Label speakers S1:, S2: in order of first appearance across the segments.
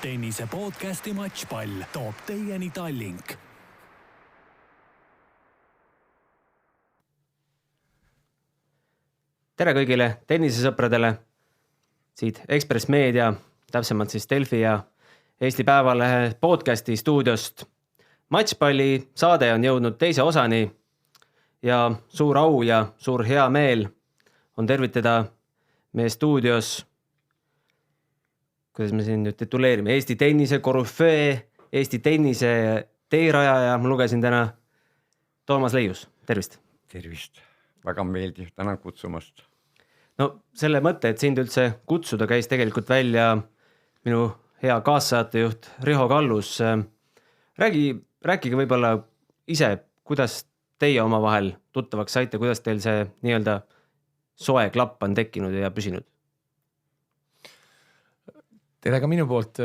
S1: Tennise podcasti Matchpall toob teieni Tallink.
S2: Tere kõigile tennisesõpradele. Siit Ekspress Meedia, täpsemalt siis Delfi ja Eesti Päevalehe podcasti stuudiost. Matchpalli saade on jõudnud teise osani ja suur au ja suur hea meel on tervitada meie stuudios, kuidas me siin nüüd tituleerime, Eesti tennise korüfee, Eesti tennise teerajaja. Ma lugesin täna Toomas Leius. Tervist.
S3: Tervist. Väga meeldiv. Tänan kutsumast.
S2: No selle mõtte, et sind üldse kutsuda, käis tegelikult välja minu hea kaassaatejuht Riho Kallus. Rääkige võib-olla ise, kuidas teie omavahel tuttavaks saite, kuidas teil see nii-öelda soe klapp on tekkinud ja püsinud?
S4: Tere ka minu poolt.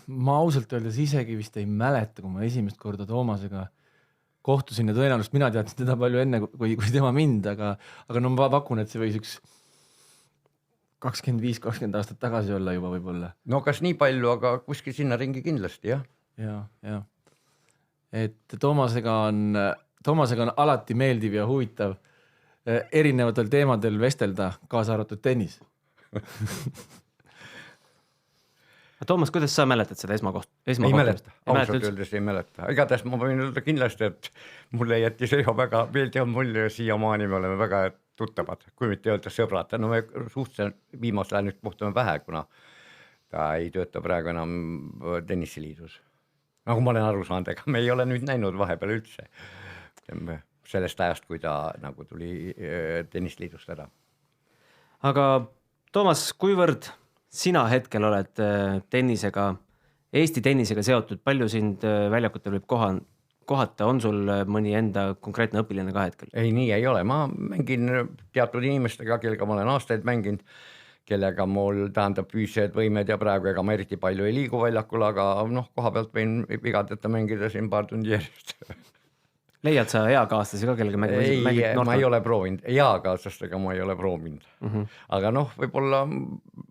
S4: Ma ausalt öeldes isegi vist ei mäleta, kui ma esimest korda Toomasega kohtusin ja tõenäoliselt mina teadsin teda palju enne kui tema mind, aga no ma pakun, et see võis üks 25-20 aastat tagasi olla juba võib-olla.
S3: No kas nii palju, aga kuskil sinna ringi kindlasti, jah.
S4: Ja. Et Toomasega on alati meeldiv ja huvitav erinevatel teemadel vestelda, kaasa arvatud tennis.
S2: Toomas, kuidas sa mäletad seda esmakohtumist?
S3: Ei mäleta, ausalt öeldes ei mäleta. Igatahes ma võin öelda kindlasti, et mulle jättis Riho väga meeldiv mulje ja siiamaani me oleme väga tuttavad, kui mitte öelda sõbrad. No me suhteliselt viimasel ajal nüüd kohtume vähe, kuna ta ei tööta praegu enam tenniseliidus. Nagu ma olen aru saanud, ega me ei ole nüüd näinud vahepeal üldse sellest ajast, kui ta nagu tuli tennisliidust ära. Aga
S2: Toomas, kuivõrd sina hetkel oled Eesti tennisega seotud, palju sind väljakutel võib kohata, on sul mõni enda konkreetne õpilane ka hetkel?
S3: Ei, nii ei ole. Ma mängin teatud inimestega, kellega ma olen aastaid mänginud, kellega mul tähendab füüsilised võimed ja praegu ega ma eriti palju ei liigu väljakul, aga koha pealt võin vigadeta mängida siin paar tundi järjest.
S2: Leiad sa eakaaslasi ka, kellega mängid?
S3: Ei, ma ei ole proovinud. Eakaaslastega ma ei ole proovinud. Aga võib-olla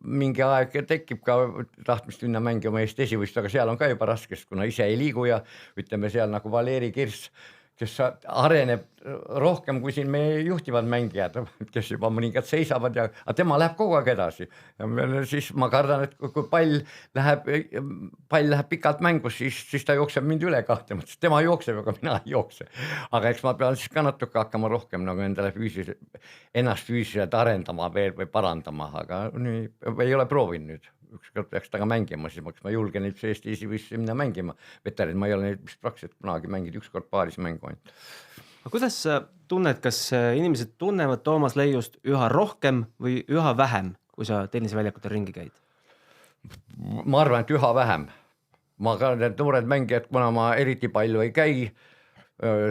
S3: mingi aeg tekib ka tahtmist minna mängima Eesti esivõist, aga seal on ka juba raskest, kuna ise ei liigu ja ütleme seal nagu Valeri Kirss, kes areneb rohkem kui siin meie juhtivad mängijad, kes juba mõningad seisavad, aga tema läheb kogu aeg edasi. Ja siis ma kardan, et kui pall läheb pikalt mängus, siis ta jookseb mind üle kahtlemata, sest tema jookseb, aga mina ei jookse. Aga eks ma pean siis ka natuke hakkama rohkem nagu endale ennast füüsiliselt arendama veel või parandama, aga ei ole proovinud nüüd. Ükskord peaks taga mängima, siis ma julgen nüüd Eesti esivõistlusse minna mängima. Veterid, ma ei ole neid praktiliselt kunagi mänginud, ükskord paaris mängu ainult.
S2: Aga kuidas sa tunned, kas inimesed tunnevad Toomas Leiust üha rohkem või üha vähem, kui sa tenniseväljakutel ringi käid?
S3: Ma arvan, et üha vähem. Ma ka need noored mängijad, kuna ma eriti palju ei käi,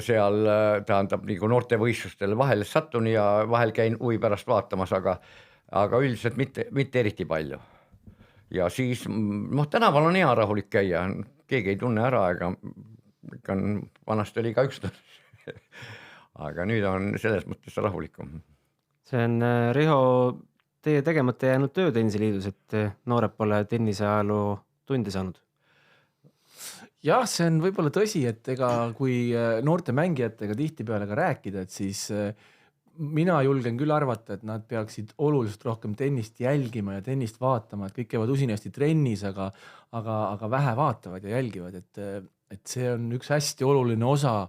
S3: seal tähendab nagu noortevõistlustel vahel satun ja vahel käin huvi pärast vaatamas, aga üldiselt mitte eriti palju. Ja siis, tänaval on hea rahulik käia, keegi ei tunne ära, ega vanasti oli ka üks aga nüüd on selles mõttes rahulikum.
S2: See on, Riho, teie tegemata jäänud töö tenniseliidus, et noored pole tenniseajaloo tunde saanud?
S4: Jah, see on võib-olla tõsi, et ega kui noorte mängijatega tihti peale ka rääkida, et siis mina julgen küll arvata, et nad peaksid oluliselt rohkem tennist jälgima ja tennist vaatama, et kõik käivad usinasti trennis, aga vähe vaatavad ja jälgivad, et see on üks hästi oluline osa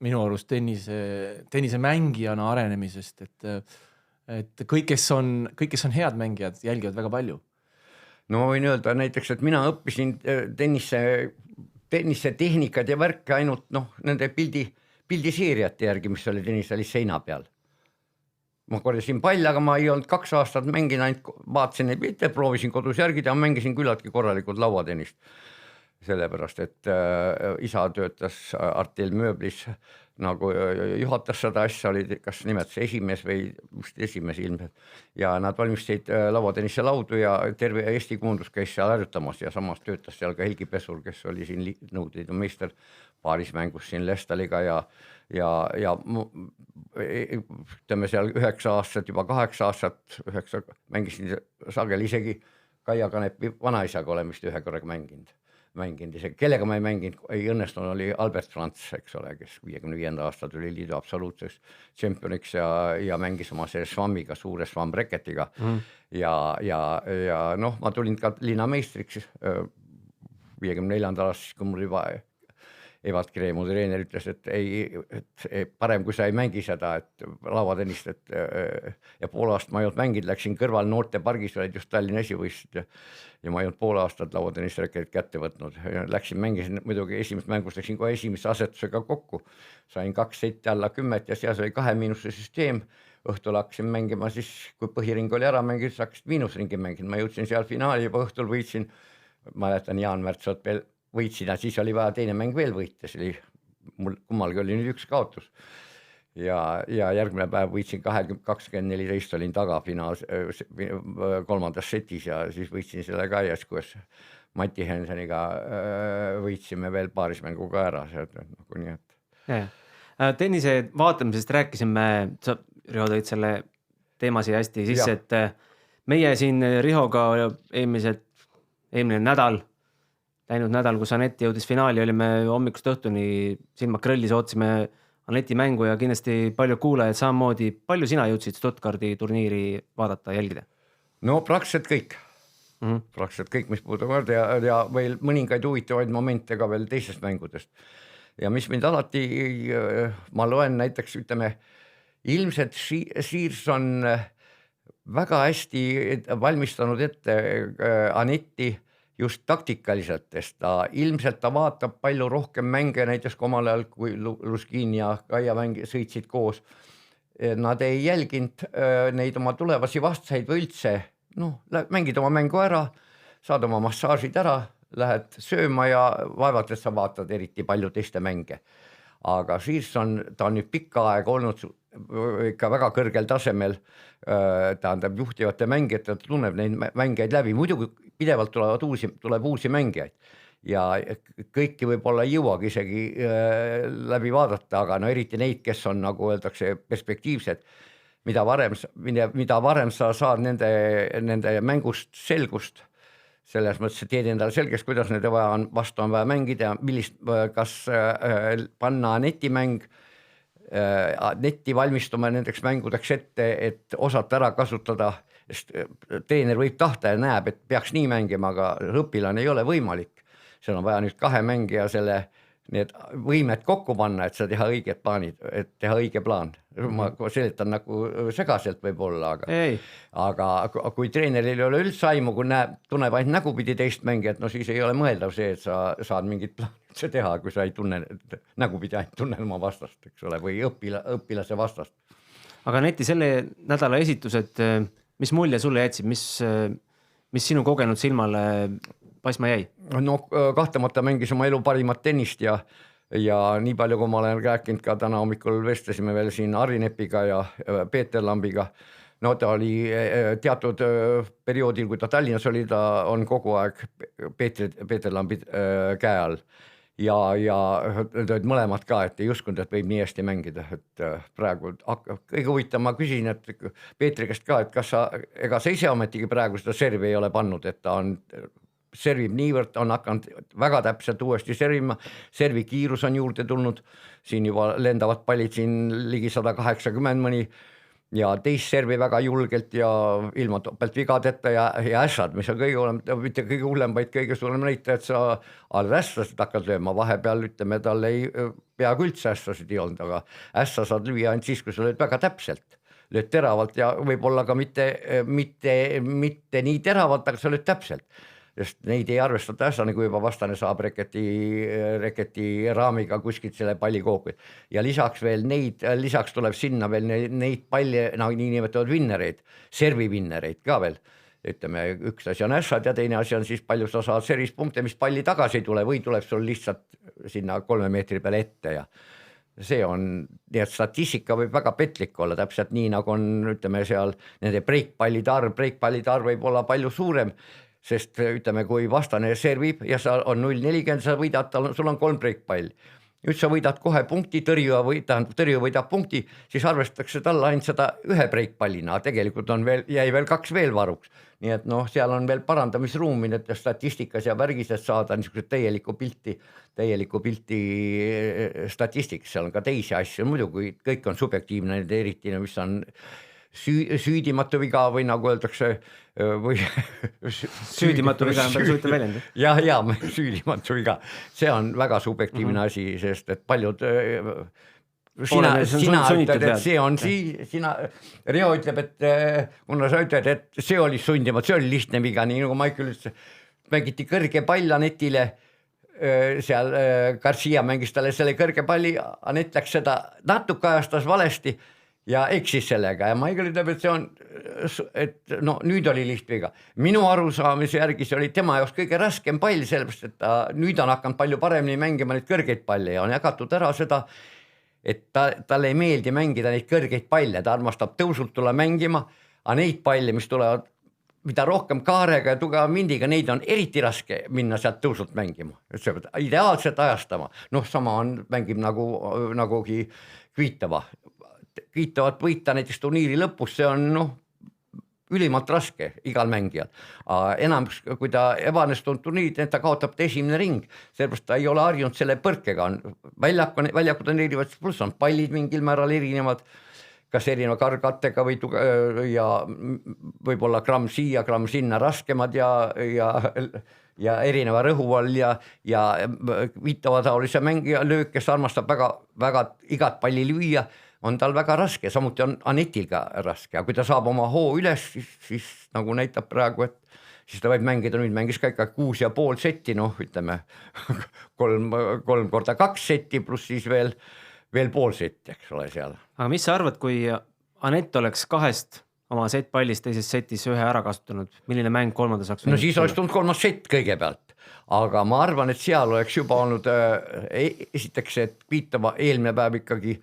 S4: minu arust tennise mängijana arenemisest, et kõik, kes on head mängijad, jälgivad väga palju.
S3: No ma võin öelda näiteks, et mina õppisin tennise tehnikad ja värke ainult nende pildiseeriate järgi, mis oli tennisalis seina peal. Ma korjasin palli, aga ma ei olnud 2 aastat mängin, ainult vaatasin neid pilte, proovisin kodus järgida ja mängisin küllaltki korralikult lauatennist. Sellepärast, et isa töötas Artel Mööblis, nagu juhatas seda asja, oli kas nimetas esimees või esimees ilmselt. Ja nad valmistasid lauatennisse laudu ja terve Eesti koondus käis seal harjutamas ja samas töötas seal ka Helgi Pesur, kes oli siin Nõukogude Liidu meister paaris mängus siin Lestaliga ja ütleme seal 9 aastat, juba 8 aastat, mängisin sageli isegi Kaia Kanepi vanaisaga olen vist ühe korraga mänginud. Kellega ma ei mänginud, ei õnnestunud, oli Albert Franz, eks ole, kes 55. aasta tuli liidu absoluutseks tšempioniks ja mängis oma selle Schwammiga, suure Schwamm reketiga. Ja noh, ma tulin ka linnameistriks 54. aastast, kui mul juba Evald Kree, mu treener, ütles, et parem, kui sa ei mängi seda, et lauatennist, ja pool aastat ma ei olnud mänginud, läksin kõrval noortepargis, olid just Tallinna esivõistlused ja ma ei olnud pool aastat lauatennist reketit kätte võtnud. Läksin, mängisin muidugi esimest mängust, läksin kohe esimese asetusega kokku. Sain 2 setti alla 10 ja seal oli 2 miinuse süsteem. Õhtul hakkasin mängima siis, kui põhiring oli ära mänginud, siis hakkasid miinusringi mängima. Ma jõudsin seal finaali, juba õhtul võitsin, mäletan Jaan Märtsot veel võitsin ja siis oli vaja teine mäng veel võita, see oli, mul kummalgi oli nüüd 1 kaotus. Ja järgmine päev võitsin 20-14 olin taga finaal 3. setis ja siis võitsin selle ka ja siis Mati Henseniga võitsime veel paarismänguga ära.
S2: Tennise vaatamisest rääkisime, sa Riho tõid selle teema siia hästi sisse, et meie siin Rihoga eelmine nädal, läinud nädal, kus Anett jõudis finaali, olime hommikust õhtuni silma krõllis, ootasime Aneti mängu ja kindlasti palju kuulajad samamoodi. Palju sina jõudsid Stuttgardi turniiri vaadata, jälgida?
S3: No praktiliselt kõik. Praktiliselt kõik, mis puuduvad ja veel mõningaid huvitavaid momente ka veel teistest mängudest. Ja mis mind alati, ma loen näiteks, ütleme, ilmselt Siirs on väga hästi valmistanud ette Anetti just taktikaliselt, sest ilmselt ta vaatab palju rohkem mänge, näiteks kui omal ajal, kui Luskin ja Kaia sõitsid koos. Nad ei jälginud neid oma tulevasi vastaseid või üldse, mängid oma mängu ära, saad oma massaažid ära, lähed sööma ja vaevalt, et sa vaatad eriti palju teiste mänge. Aga Siirs ta on nüüd pikka aega olnud ikka väga kõrgel tasemel, tähendab juhtivate mängijate, ta tunneb neid mängijaid läbi, muidugi pidevalt tuleb uusi mängijaid ja kõiki võib-olla ei jõuagi isegi läbi vaadata, aga eriti neid, kes on, nagu öeldakse, perspektiivsed, mida varem sa saad nende mängust selgust, selles mõttes, et teed endale selgeks, kuidas nende vastu on vaja mängida, kas panna netimäng, netti valmistuma nendeks mängudeks ette, et osata ära kasutada, sest treener võib tahta ja näeb, et peaks nii mängima, aga õpilane ei ole võimalik. Seal on vaja nüüd 2 mängija need võimed kokku panna, et sa teha õiged plaanid, et teha õige plaan. Ma seletan nagu segaselt võib-olla, aga kui treeneril ei ole üldse aimu, kui tunneb ainult nägupidi teist mängijat, siis ei ole mõeldav see, et sa saad mingit plaanid teha, kui sa ei tunne nägupidi ainult tunne oma vastast, eks ole, või õpilase vastast.
S2: Aga Aneti selle nädala esitused, mis mulje sulle jätsid, mis sinu kogenud silmale paisma jäi?
S3: No kahtemata mängis oma elu parimat tennist ja nii palju, kui ma olen rääkinud ka täna hommikul vestlesime veel siin Harri Nepiga ja Peeter Lambiga. No ta oli teatud perioodil, kui ta Tallinnas oli, ta on kogu aeg Peeter Lambi käe all. Ja mõlemad ka, et ei uskunud, et võib nii hästi mängida, et praegu kõige huvitav, ma küsin, et Peetri käest ka, et ega sa ise ometigi praegu seda servi ei ole pannud, et ta servib niivõrd, on hakanud väga täpselt uuesti servima, servi kiirus on juurde tulnud, siin juba lendavad pallid siin ligi 180 mõni ja teist servi väga julgelt ja ilma topelt vigadeta ja ässad, mis on mitte kõige hullem, vaid kõige suurem näitaja, et sa alles ässasid hakkad lööma, vahepeal ütleme, tal ei peaaegu üldse ässasid ei olnud, aga ässa saad lüüa ainult siis, kui sa lööd väga täpselt, lööd teravalt ja võib-olla ka mitte nii teravalt, aga sa lööd täpselt. Sest neid ei arvestata ässani, kui juba vastane saab reketi raamiga kuskilt selle palli kooku. Ja lisaks tuleb sinna veel neid palli, nii nimetavad vinnereid, servivinnereid ka veel. Ütleme, üks asi on ässad ja teine asi on siis palju sa saad servis punkte, mis palli tagasi ei tule või tuleb sul lihtsalt sinna 3 meetri peale ette ja see on, nii et statistika võib väga petlik olla, täpselt nii nagu on, ütleme seal nende breikpallide arv võib olla palju suurem, sest ütleme, kui vastane servib ja sa on 0-40, sa võidad, sul on 3 breikpalli. nüüd sa võidad kohe punkti, tõrjuja võidab punkti, siis arvestatakse talle ainult seda ühe breikpallina, tegelikult on veel, jäi veel 2 veel varuks. Nii et noh, seal on veel parandamisruumi need statistikas ja värgis, et saada niisugust täielikku pilti statistikas, seal on ka teisi asju, muidugi kõik on subjektiivne, eriti mis on süüdimatu viga või nagu öeldakse või
S2: süüdimatu viga on päris huvitav väljend.
S3: Ja süüdimatu viga, see on väga subjektiivne asi, sest et paljud sina ütled, et see on Reo ütleb, et kuna sa ütled, et see oli sundimatu, see oli lihtne viga, nii nagu Michael ütles, mängiti kõrge pall Anetile, seal Garcia mängis talle selle kõrge palli, Anet läks seda natuke ajastas valesti ja eksis sellega ja Michael ütleb, et see on, et no nüüd oli lihtviga. Minu arusaamise järgi see oli tema jaoks kõige raskem pall, sellepärast, et ta nüüd on hakanud palju paremini mängima neid kõrgeid palle ja on jagatud ära seda, et talle ei meeldi mängida neid kõrgeid palle, ta armastab tõusult tulla mängima, aga neid palle, mis tulevad mida rohkem kaarega ja tugeva mindiga, neid on eriti raske minna sealt tõusult mängima. Ideaalselt ajastama. Noh, sama on, mängib nagugi Kviitavat võita näiteks turniiri lõpus, see on ülimalt raske igal mängijal. Enam, kui ta ebanestunud turniirid, ta kaotab esimene ring, sellepärast ta ei ole harjunud selle põrkega. Väljakud on erinevad, pluss on pallid mingil määral erinevad, kas erineva kargattega ja võib-olla gramm siia, gramm sinna raskemad ja erineva rõhu all ja viitavataolise mängija löök, kes armastab väga igat palli lüüa, on tal väga raske, samuti on Anetil ka raske, aga kui ta saab oma hoo üles, siis nagu näitab praegu, et siis ta võib mängida, nüüd mängis ka ikka 6,5 setti, ütleme 3x2 setti, pluss siis veel pool setti, eks ole seal.
S2: Aga mis sa arvad, kui Anett oleks 2 oma set-pallist teises setis 1 ära kasutanud, milline mäng 3. saaks?
S3: No siis oleks tulnud 3. sett kõigepealt, aga ma arvan, et seal oleks juba olnud esiteks, et Kvitova eelmine päev ikkagi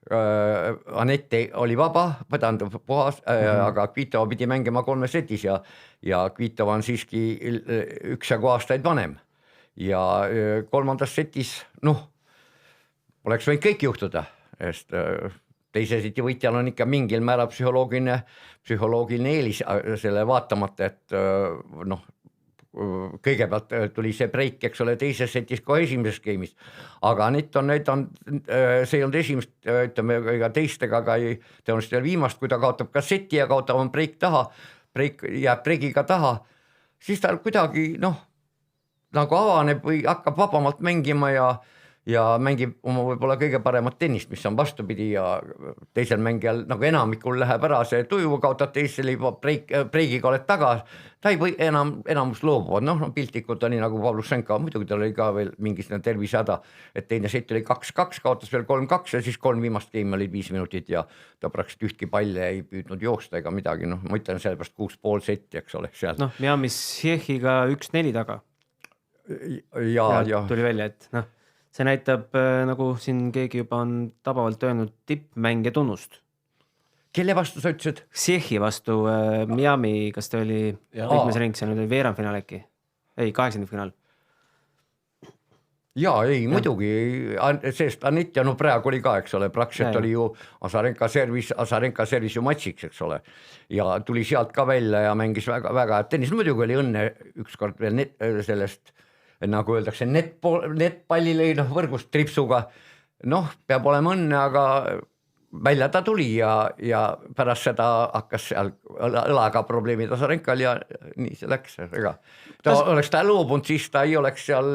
S3: Anett oli vaba, puhas, aga Kvitova pidi mängima 3 setis ja Kvitova on siiski üksjagu aastaid vanem ja 3. setis, oleks võinud kõik juhtuda, sest teise seti võitjal on ikka mingil määral psühholoogiline eelis selle vaatamata, et kõigepealt tuli see breik, eks ole, teises setis kohe esimeses skeemis, aga Anett on see ei olnud esimest, ütleme ega teistega, aga tõenäoliselt viimast, kui ta kaotab ka seti ja kaotab on breik taha, jääb breigiga taha, siis ta kuidagi nagu avaneb või hakkab vabamalt mängima ja mängib oma võib-olla kõige paremat tennist, mis on vastupidi ja teisel mängijal nagu enamikul läheb ära see tuju, kaotad teisel juba breigiga oled taga, ta ei või enamus loobuvad, piltlikult oli nagu Pavlusenko, muidugi tal oli ka veel mingis tervisehäda, et teine set oli 2-2, kaotas veel 3-2 ja siis 3 viimast geimi olid 5 minutit ja ta praktiliselt ühtki palli ei püüdnud joosta ega midagi, ma ütlen sellepärast 6,5 setti, eks ole, seal.
S2: Miamis Siehiga 1-4 taga. Ja tuli välja, et see näitab, nagu siin keegi juba on tabavalt öelnud, tippmängija tunnust.
S3: Kelle vastu sa ütlesid?
S2: Siehi vastu Miami, kas ta oli liikmesring, see nüüd oli veerandfinaal äkki? Ei, 80 finaal.
S3: Muidugi, sest Anett ja praegu oli ka, eks ole, praktiliselt oli ju Azarenka servis ju matšiks, eks ole, ja tuli sealt ka välja ja mängis väga tennis, muidugi oli õnne ükskord veel sellest, nagu öeldakse, netpalli lõi võrgust tripsuga, peab olema õnne, aga välja ta tuli ja pärast seda hakkas seal õlaga probleemid Azarenkal ja nii see läks, oleks ta loobunud, siis ta ei oleks seal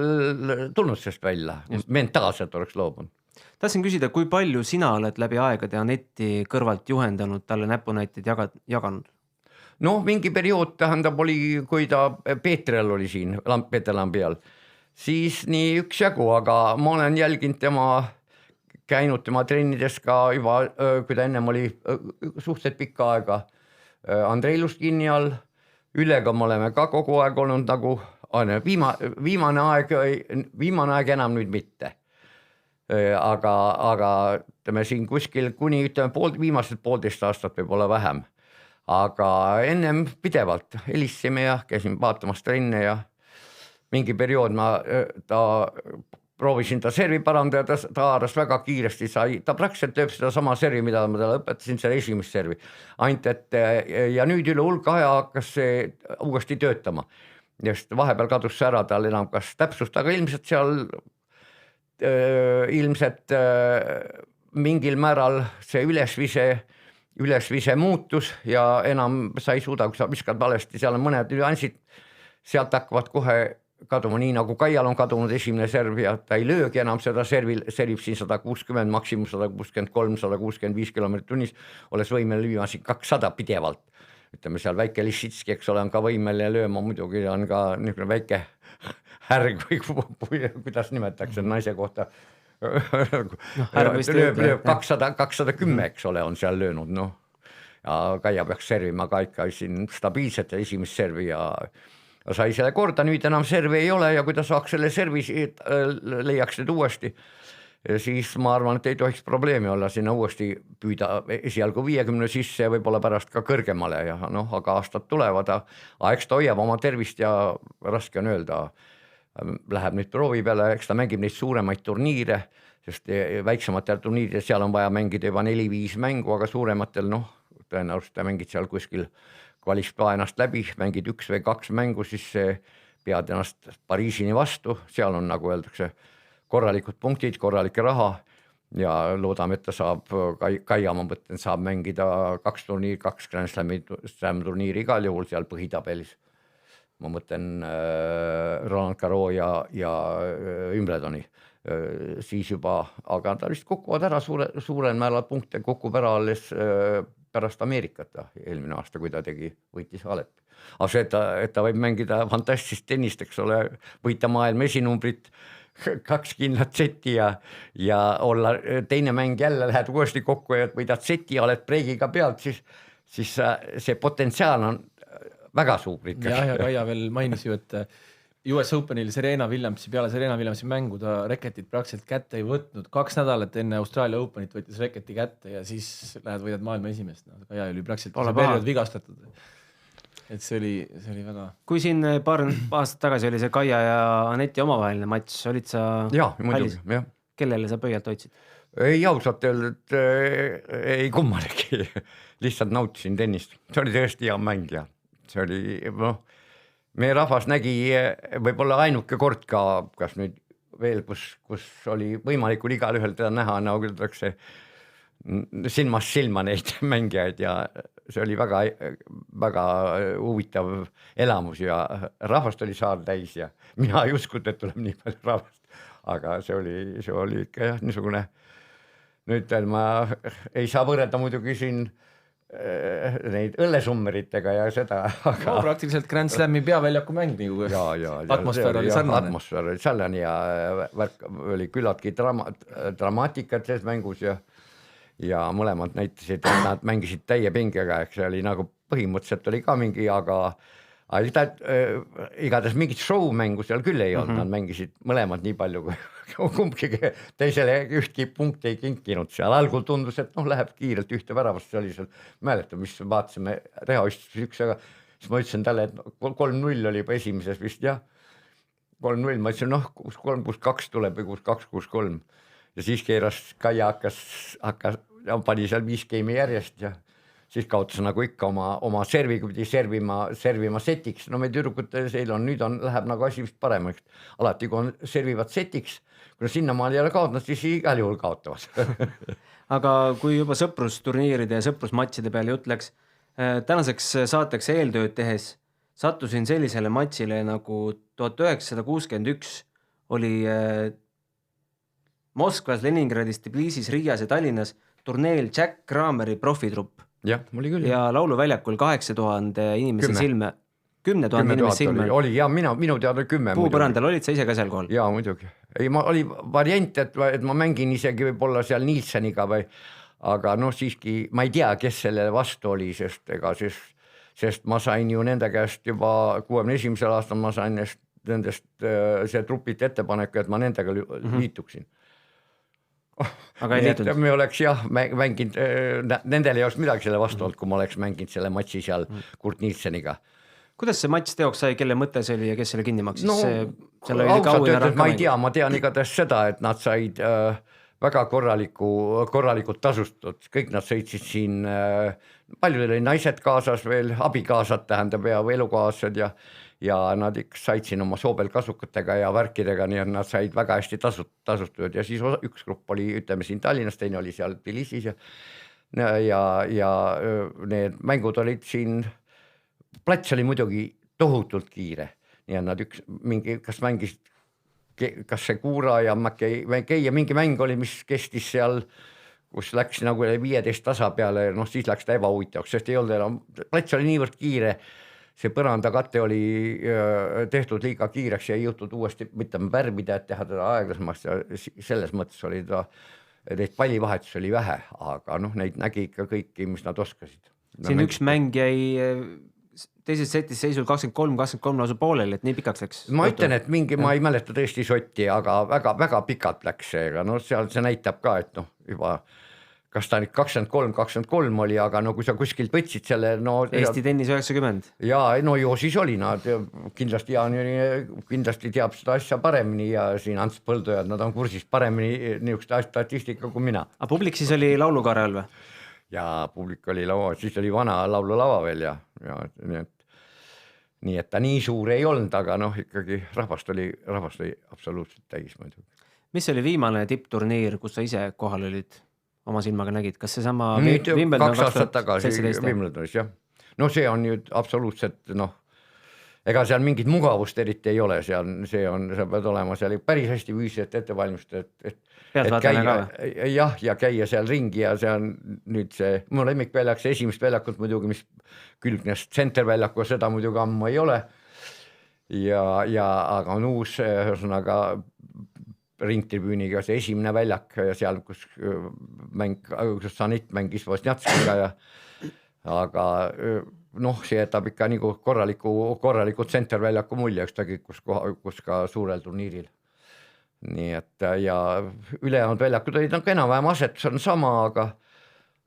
S3: tulnud sellest välja, mentaalselt oleks loobunud.
S2: Tahtsin küsida, kui palju sina oled läbi aegade Anetti kõrvalt juhendanud, talle näpunäiteid jaganud?
S3: Mingi periood tähendab oli, kui ta Peetrel oli siin, Peeter Lambi all, siis nii üksjagu, aga ma olen jälginud käinud tema trennides ka juba, kui ta ennem oli suhteliselt pikka aega Andrei Luskini all, Ülega me oleme ka kogu aeg olnud nagu viimane aeg enam nüüd mitte. Aga ütleme siin kuskil kuni viimased 1,5 aastat võib olla vähem. Aga ennem pidevalt helistasime ja käisin vaatamas trenne ja mingi periood ta proovisin ta servi parandada, ta haaras väga kiiresti, ta praktiliselt lööb seda sama servi, mida ma talle õpetasin, selle esimest servi. Ainult, et ja nüüd üle hulka aja hakkas see uuesti töötama. Just vahepeal kadus see ära, tal enam kas täpsust, aga ilmselt seal mingil määral see ülesvise muutus ja enam sa ei suuda, kui sa viskad valesti, seal on mõned nüansid, sealt hakkavad kohe kaduma, nii nagu Kaial on kadunud esimene serv ja ta ei löögi enam seda servib siin 160, maksimum 163, 165 km tunnis, olles võimeline lüüma siin 200 pidevalt. Ütleme seal väike Lissitski, eks ole, on ka võimeline lööma, muidugi on ka niisugune väike härg või kuidas nimetatakse naise kohta. Lööb 210, eks ole, on seal löönud, noh. Ja Kaia peaks servima ka ikka siin stabiilselt esimest servi ja sai selle korda, nüüd enam servi ei ole ja kui ta saaks selle servi, leiaks nüüd uuesti, siis ma arvan, et ei tohiks probleemi olla sinna uuesti püüda esialgu 50 sisse ja võib-olla pärast ka kõrgemale ja noh, aga aastad tulevad, eks ta hoiab oma tervist ja raske on öelda, läheb nüüd proovi peale, eks ta mängib neid suuremaid turniire, sest väiksematel turniiridel seal on vaja mängida juba 4-5 mängu, aga suurematel noh, tõenäoliselt ta mängid seal kuskil kvalispaa ennast läbi, mängid 1 või 2 mängu, siis pead ennast Pariisini vastu, seal on nagu öeldakse korralikud punktid, korralike raha ja loodame, et ta saab, Kaia ma mõtlen, saab mängida 2 turniiri, 2 Grand Slam turniiri igal juhul seal põhitabelis. Ma mõtlen Roland Garros ja Wimbledoni siis juba, aga ta vist kukuvad ära suurel määral punkte, kukub ära alles pärast Ameerikat eelmine aasta, kui ta võitis Alepi. Aga see, et ta võib mängida fantastist tennist, eks ole, võita maailma esinumbrit, 2 kindlat seti ja olla teine mäng jälle, lähed uuesti kokku ja võidad seti ja oled breigiga pealt, siis see potentsiaal on väga suur.
S4: Ja Kaia veel mainis ju, et US Openil peale Serena Williamsi mängu ta reketit praktiliselt kätte ei võtnud, 2 nädalat enne Austraalia Openit võttis reketi kätte ja siis lähed võidad maailma esimest. Kaia oli praktiliselt see periood vigastatud. Et see oli väga...
S2: Kui siin paar aastat tagasi oli see Kaia ja Aneti omavaheline matš, olid sa
S3: muidugi, jah.
S2: Kellele sa pöialt hoidsid?
S3: Ei ausalt öeldud, ei kummalegi, lihtsalt nautisin tennist. See oli tõesti hea mäng ja see oli, meie rahvas nägi võib-olla ainuke kord ka, kas nüüd veel, kus oli võimalikul igal ühel teda näha, nagu öeldakse, silmast silma neid mängijaid ja see oli väga, väga huvitav elamus ja rahvast oli saar täis ja mina ei uskunud, et tuleb nii palju rahvast, aga see oli ikka jah, niisugune, nüüd ma ei saa võrrelda muidugi siin neid õllesummeritega ja seda, aga
S4: praktiliselt Grand Slami peaväljaku mäng nagu atmosfäär oli sarnane.
S3: Atmosfäär oli sarnane ja värk oli küllaltki dramaatikat selles mängus ja mõlemad näitasid, et nad mängisid täie pingega, eks see oli nagu põhimõtteliselt oli ka mingi, aga igatahes mingit show-mängu seal küll ei olnud, nad mängisid mõlemad nii palju, kui kumbki teisele ühtki punkti ei kinkinud seal. Algul tundus, et läheb kiirelt ühte väravast, see oli seal, mäletab, mis vaatasime rehaüstus 1, aga siis ma ütlesin talle, et 3-0 oli juba esimeses vist, jah, 3-0, ma ütlesin, 6-3, 6-2 tuleb või 6-2, 6-3 ja siis keeras Kaia hakkas pani seal 5 game'i järjest ja siis kaotas nagu ikka oma servi, kui pidi servima setiks. No me tüdrukute nüüd läheb nagu asi vist paremaks. Alati, kui servivad setiks, kui sinnamaal ei ole kaotanud, siis igal juhul kaotavad.
S2: Aga kui juba sõprusturniiride ja sõprusmatšide peale jutt läks, tänaseks saateks eeltööd tehes sattusin sellisele matšile nagu 1961 oli Moskvas, Leningradis, Tbilisis, Riias ja Tallinnas turneel Jack Krameri profitrupp.
S3: Jah, oli küll.
S2: Ja lauluväljakul 8000 inimese silme. 10 000 inimese silme.
S3: Oli, ja minu teada 10.
S2: Puupõrandal olid sa ise ka seal kohal?
S3: Jaa, muidugi. Oli variant, et ma mängin isegi võib-olla seal Nielseniga või, aga siiski ma ei tea, kes sellele vastu oli, sest ma sain ju nende käest juba 61. aastal ma sain nendest see trupit ettepaneku, et ma nendega liituksin.
S2: Aga ei liitunud?
S3: Me oleks mänginud, nendel ei oleks midagi selle vastu olnud, kui ma oleks mänginud selle matši seal Kurt Nielseniga.
S2: kuidas see matš teoks sai, kelle mõte see oli ja kes selle kinni maksis?
S3: No, ausalt öeldes ma ei tea, ma tean igatahes seda, et nad said väga korralikult tasustatud, kõik nad sõitsid siin, palju oli naised kaasas veel, abikaasad tähendab ja elukaaslased ja nad ikka said siin oma soobelkasukatega ja värkidega, nii et nad said väga hästi tasustatud ja siis üks grupp oli, ütleme siin Tallinnas, teine oli seal Tbilisis ja need mängud olid siin, plats oli muidugi tohutult kiire, nii et nad kas mängis, kas see Kuura ja Mäkei ja mingi mäng oli, mis kestis seal, kus läks nagu 15 tasa peale, siis läks ta ebahuvitavaks, sest ei olnud enam, plats oli niivõrd kiire, see põrandakate oli tehtud liiga kiireks ja ei jõutud uuesti mitte värvida, et teha teda aeglasemaks ja selles mõttes oli ta, neid pallivahetus oli vähe, aga neid nägi ikka kõiki, mis nad oskasid.
S2: Siin üks mäng jäi teises setis seisul 23 lausa pooleli, et nii pikaks läks.
S3: Ma ütlen, et ma ei mäleta tõesti sotti, aga väga pikalt läks seega, seal see näitab ka, et juba kas ta nüüd 23 oli, aga kui sa kuskilt võtsid selle...
S2: Eesti tennis 90.
S3: Ja ju siis oli, nad kindlasti Jaan kindlasti teab seda asja paremini ja siin Ants Põldojad, nad on kursis paremini niisugust statistika kui mina.
S2: A publik siis oli laulukaare all või?
S3: Ja publik oli laua, siis oli vana laululava veel ja nii et ta nii suur ei olnud, aga ikkagi rahvast oli absoluutselt täis muidugi.
S2: Mis oli viimane tippturniir, kus sa ise kohal olid? Oma silmaga nägid, kas see sama
S3: Wimbledon 2 aastat tagasi Wimbledonis, jah. See on nüüd absoluutselt, ega seal mingit mugavust eriti ei ole, sa pead olema seal päris hästi füüsiliselt ettevalmistud, et käia, ja käia seal ringi ja see on nüüd see, mu lemmikväljak, see esimest väljakut muidugi, mis külgnes tsenterväljaku, seda muidugi ammu ei ole, aga on uus, ühesõnaga ringtribüüniga see esimene väljak ja seal, kus Sanit mängis Vosnjatskiga aga see jätab ikka nagu korraliku tsenterväljaku mulje, kus ka suurel turniiril. Nii et ja ülejäänud väljakud olid enam-vähem asetus on sama,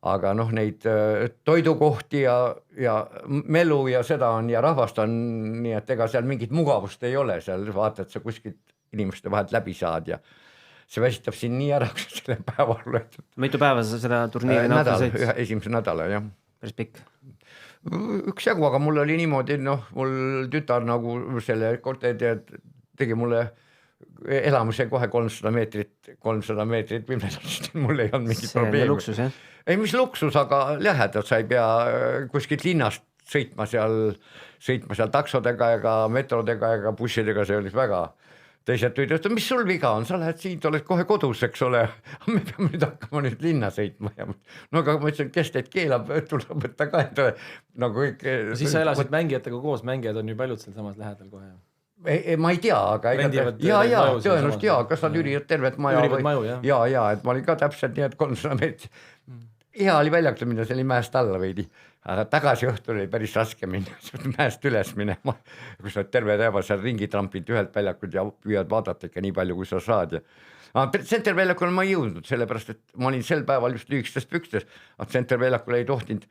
S3: aga neid toidukohti ja melu ja seda on ja rahvast on, nii et ega seal mingit mugavust ei ole, seal vaatad sa kuskilt inimeste vahelt läbi saad ja see väsitab siin nii ära, kui selle päeval löötud.
S2: Mitu päeva sa seda turniiri
S3: nädal, esimese nädala, jah.
S2: Päris pikk.
S3: Üks jagu, aga mul oli niimoodi, mul tütar nagu selle tegi mulle elamise kohe 300 meetrit Wimbledonist, mul ei olnud mingit probleemi.
S2: See on luksus, jah?
S3: Ei, mis luksus, aga lähedalt sa ei pea kuskilt linnast sõitma seal taksodega ega metrodega ega bussidega, see oli väga... Teised ütlevad, mis sul viga on, sa lähed siin, oled kohe kodus, eks ole, me peame nüüd hakkama nüüd linna sõitma ja aga ma ütlesin, kes teid keelab, tuleb võtta ka endale.
S4: Siis sa elasid mängijatega koos, mängijad on ju paljud seal samas lähedal kohe.
S3: Ma ei tea, aga tõenäoliselt kas nad üürivad tervet maja või et ma olin ka täpselt nii, et 300 meetrit. Hea oli väljakta minna, see oli mäest alla veidi, aga tagasi õhtul oli päris raske minna, mäest üles minema, kus sa terve päeva seal ringi trampinud ühelt väljakud ja püüad vaadata ikka nii palju, kui sa saad. Tsenterväljakul ma ei jõudnud, sellepärast, et ma olin sel päeval just lühikestes pükstes, aga tsenterväljakul ei tohtinud.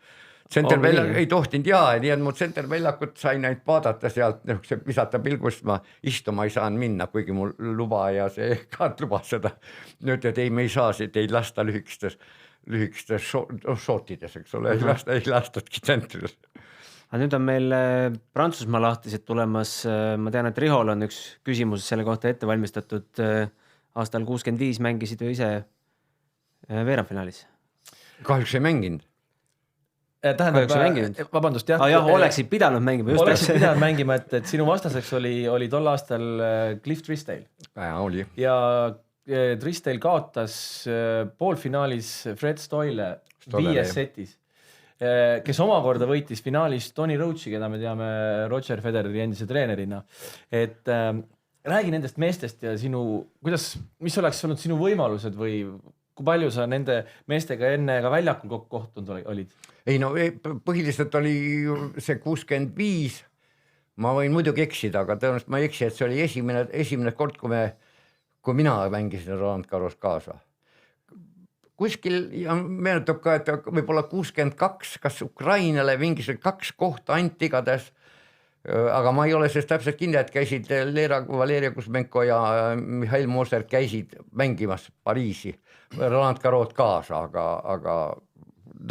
S3: Ei tohtinud nii et mu tsenterväljakut sain ainult vaadata sealt, visata pilgust, ma istuma ei saanud minna, kuigi mul luba ja see kaart lubas seda. Nüüd, et ei, me ei saa teid lasta lühikestes šootides, eks ole, ei lastadki tsentris.
S2: Aga nüüd on meil Prantsusmaa lahtised tulemas, ma tean, et Rihol on üks küsimus selle kohta ette valmistatud, aastal 65 mängisid ju ise veerandfinaalis.
S3: Kahjuks ei mänginud.
S4: Vabandust,
S2: jah, oleksid pidanud mängima.
S4: Oleksid pidanud mängima, et sinu vastaseks oli tol aastal Cliff Tristale.
S3: Oli.
S4: Ja Tristale kaotas poolfinaalis Fred Stoyle 5 setis, kes omakorda võitis finaalis Tony Roachi, keda me teame Roger Federeri endise treenerina. Et räägi nendest meestest ja mis oleks olnud sinu võimalused või kui palju sa nende meestega enne ka väljakul kohtunud olid?
S3: Ei põhiliselt oli see 65, ma võin muidugi eksida, aga tõenäoliselt ma ei eksi, et see oli esimene kord, kui mina mängisin Roland Garros kaasa. Kuskil ja meenutab ka, et võib-olla 62, kas Ukrainale mingisugune 2 kohta anti igades aga ma ei ole sellest täpselt kindel, et käisid Valeria Kuzmenko ja Mihhail Moser käisid mängimas Pariisi, Roland Garros kaasa, aga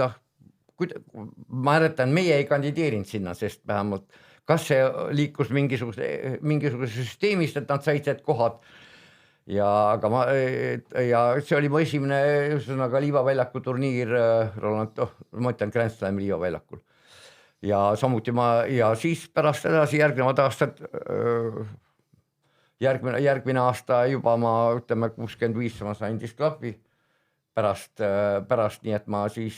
S3: noh, ma mäletan, meie ei kandideerinud sinna, sest vähemalt kas see liikus mingisuguse süsteemist, et nad said need kohad ja see oli mu esimene ühesõnaga liivaväljaku turniir ma ütlen Grand Slami liivaväljakul ja samuti ja siis pärast edasi järgnevad aastad järgmine aasta juba ma ütleme 65 ma sain disklapi pärast nii, et ma siis